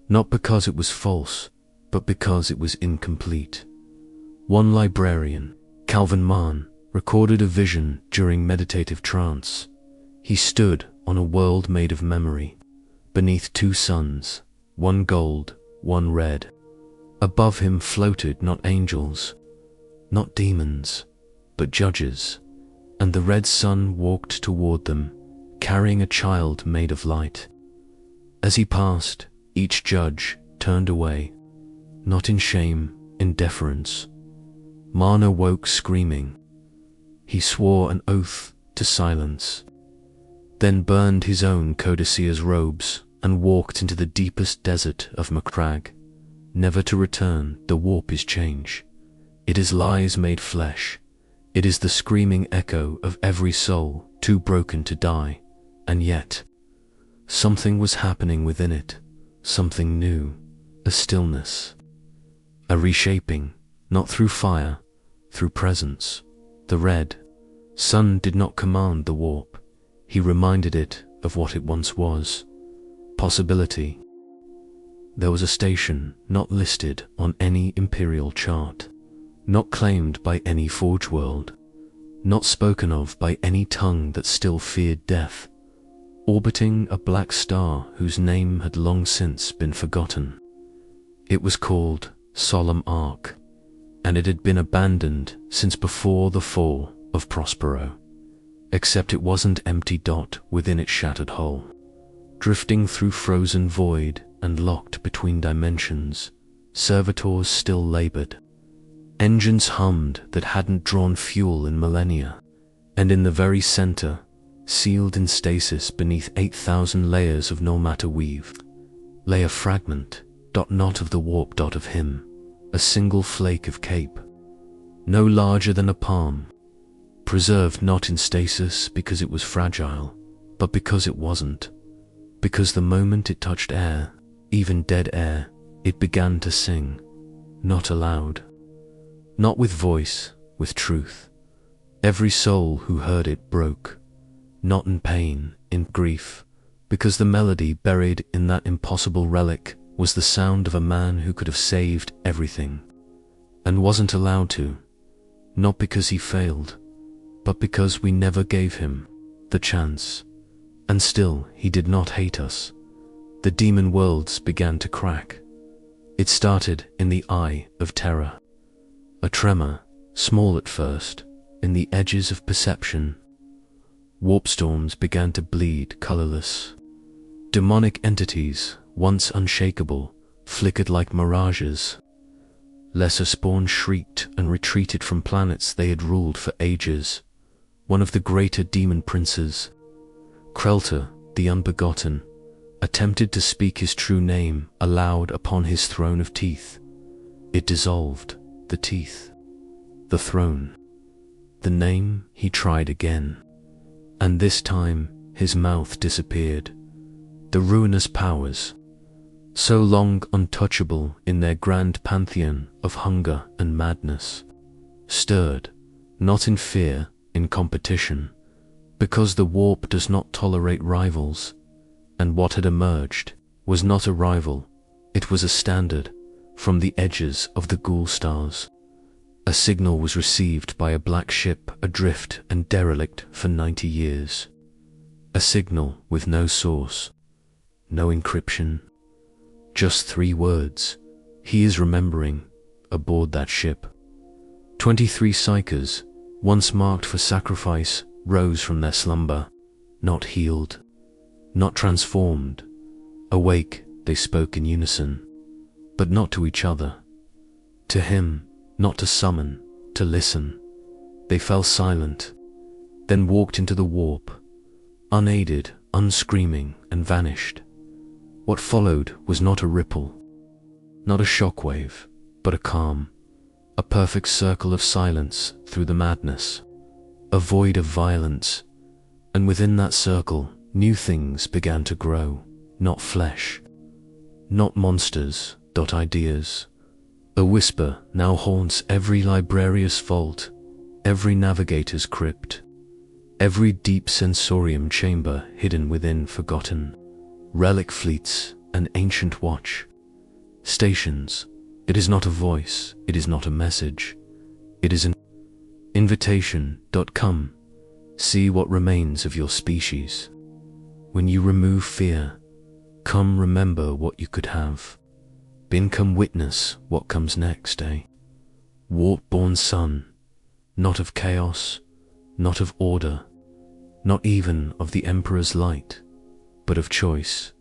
Not because it was false, but because it was incomplete. One librarian, Calvin Mann recorded a vision during meditative trance. He stood on a world made of memory, beneath two suns, one gold, one red. Above him floated not angels, not demons, but judges, and the red sun walked toward them, carrying a child made of light. As he passed, each judge turned away, not in shame, in deference. Mann awoke screaming. He swore an oath to silence, then burned his own codicier's robes and walked into the deepest desert of Macragge, never to return. The warp is change. It is lies made flesh. It is the screaming echo of every soul too broken to die, and yet something was happening within it, something new, a stillness, a reshaping, not through fire, through presence. The red sun did not command the warp. He reminded it of what it once was, possibility. There was a station not listed on any Imperial chart, not claimed by any Forge world, not spoken of by any tongue that still feared death, orbiting a black star whose name had long since been forgotten. It was called Solemn Ark, and it had been abandoned since before the fall of Prospero, except it wasn't empty dot within its shattered hull. Drifting through frozen void and locked between dimensions, servitors still labored. Engines hummed that hadn't drawn fuel in millennia, and in the very center, sealed in stasis beneath 8,000 layers of no matter weave, lay a fragment, not of the warp, dot of him, a single flake of cape, no larger than a palm, preserved not in stasis because it was fragile, but because it wasn't, because the moment it touched air, even dead air, it began to sing, not aloud, not with voice, with truth. Every soul who heard it broke, not in pain, in grief, because the melody buried in that impossible relic was the sound of a man who could have saved everything, and wasn't allowed to, not because he failed, but because we never gave him the chance. And still he did not hate us. The demon worlds began to crack. It started in the eye of terror. A tremor, small at first, in the edges of perception. Warp storms began to bleed colorless. Demonic entities, once unshakable, flickered like mirages. Lesser spawn shrieked and retreated from planets they had ruled for ages. One of the greater demon princes, Krelter, the Unbegotten, attempted to speak his true name aloud upon his throne of teeth. It dissolved, the teeth, the throne. The name he tried again, and this time his mouth disappeared. The ruinous powers, so long untouchable in their grand pantheon of hunger and madness, stirred, not in fear, in competition, because the warp does not tolerate rivals, and what had emerged was not a rival, it was a standard from the edges of the ghoul stars. A signal was received by a black ship adrift and derelict for 90 years. A signal with no source, no encryption, just 3 words, he is remembering, aboard that ship. 23 psychers, once marked for sacrifice, rose from their slumber, not healed, not transformed. Awake, they spoke in unison, but not to each other. To him, not to summon, to listen. They fell silent, then walked into the warp, unaided, unscreaming, and vanished. What followed was not a ripple, not a shockwave, but a calm, a perfect circle of silence through the madness, a void of violence, and within that circle, new things began to grow, not flesh, not monsters, ideas. A whisper now haunts every librarious vault, every navigator's crypt, every deep sensorium chamber hidden within forgotten relic fleets and ancient watch stations. It is not a voice, it is not a message, it is Invitation.come. See what remains of your species. When you remove fear, come remember what you could have. Been come witness what comes next, eh? Warp-born son, not of chaos, not of order, not even of the Emperor's light, but of choice.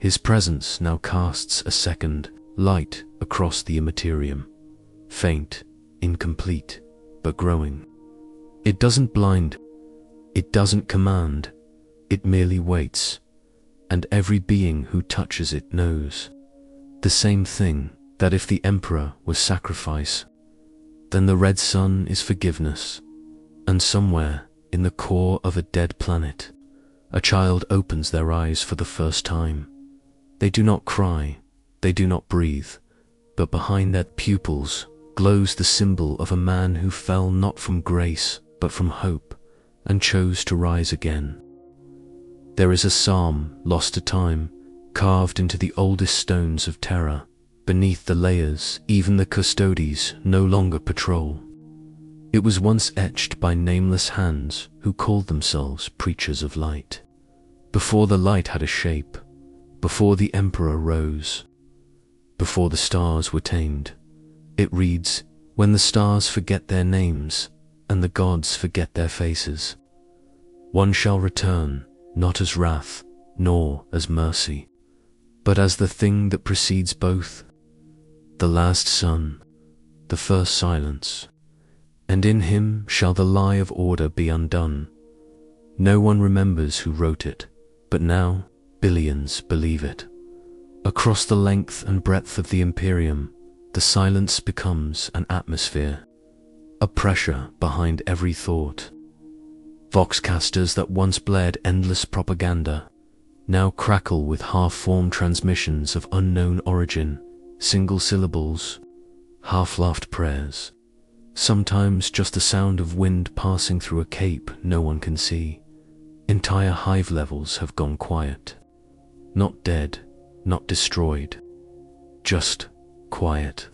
His presence now casts a second light across the Imperium, faint, incomplete, but growing. It doesn't blind, it doesn't command, it merely waits, and every being who touches it knows the same thing, that if the Emperor was sacrifice, then the red sun is forgiveness, and somewhere in the core of a dead planet, a child opens their eyes for the first time. They do not cry, they do not breathe, but behind their pupils glows the symbol of a man who fell not from grace, but from hope, and chose to rise again. There is a psalm lost to time, carved into the oldest stones of terror. Beneath the layers, even the custodies no longer patrol. It was once etched by nameless hands who called themselves preachers of light. Before the light had a shape, before the Emperor rose, before the stars were tamed, it reads, when the stars forget their names and the gods forget their faces, one shall return, not as wrath, nor as mercy, but as the thing that precedes both, the last sun, the first silence, and in him shall the lie of order be undone. No one remembers who wrote it, but now billions believe it. Across the length and breadth of the Imperium, the silence becomes an atmosphere, a pressure behind every thought. Voxcasters that once blared endless propaganda now crackle with half-formed transmissions of unknown origin, single syllables, half-laughed prayers, sometimes just the sound of wind passing through a cape no one can see. Entire hive levels have gone quiet. Not dead, not destroyed, just quiet.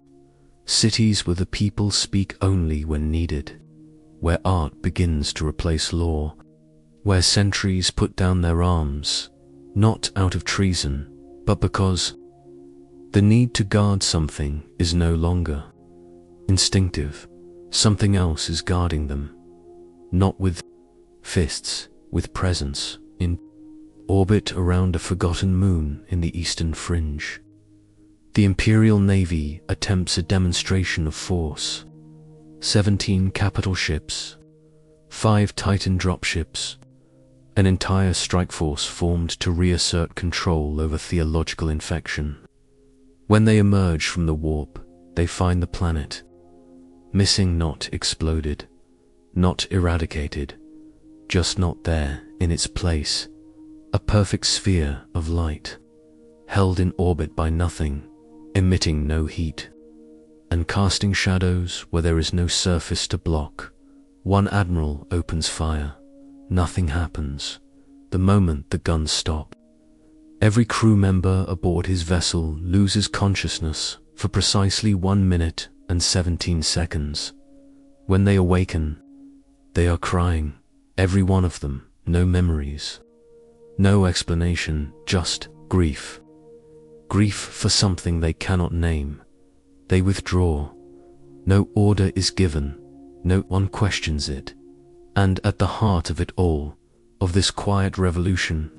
Cities where the people speak only when needed, where art begins to replace law, where sentries put down their arms, not out of treason, but because the need to guard something is no longer instinctive. Something else is guarding them, not with fists, with presence, in orbit around a forgotten moon in the eastern fringe. The Imperial Navy attempts a demonstration of force. 17 capital ships, 5 Titan dropships, an entire strike force formed to reassert control over theological infection. When they emerge from the warp, they find the planet missing, not exploded, not eradicated, just not there in its place, a perfect sphere of light, held in orbit by nothing, emitting no heat, and casting shadows where there is no surface to block. One admiral opens fire. Nothing happens. The moment the guns stop, every crew member aboard his vessel loses consciousness for precisely 1 minute and 17 seconds. When they awaken, they are crying, every one of them, no memories, no explanation, just grief. Grief for something they cannot name. They withdraw. No order is given, no one questions it. And at the heart of it all, of this quiet revolution,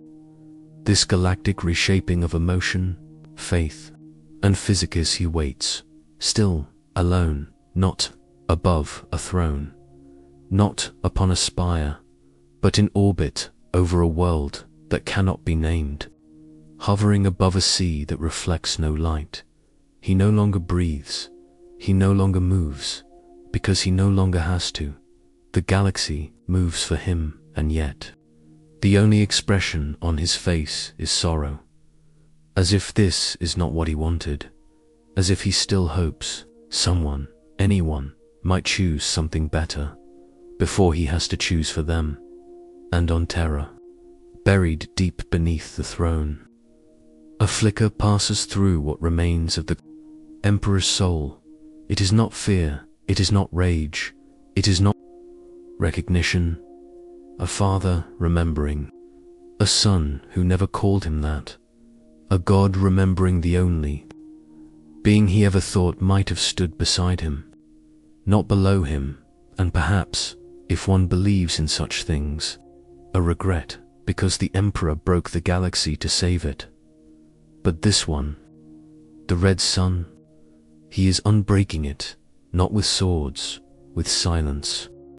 this galactic reshaping of emotion, faith, and physics, he waits, still, alone, not above a throne, not upon a spire, but in orbit over a world that cannot be named, hovering above a sea that reflects no light. He no longer breathes, he no longer moves, because he no longer has to. The galaxy moves for him, and yet the only expression on his face is sorrow, as if this is not what he wanted, as if he still hopes someone, anyone, might choose something better before he has to choose for them. And on Terra, buried deep beneath the throne, a flicker passes through what remains of the Emperor's soul. It is not fear, it is not rage, it is not recognition, a father remembering, a son who never called him that, a God remembering the only being he ever thought might have stood beside him, not below him, and perhaps, if one believes in such things, a regret because the Emperor broke the galaxy to save it. But this one, the Red Sun, he is unbreaking it, not with swords, with silence.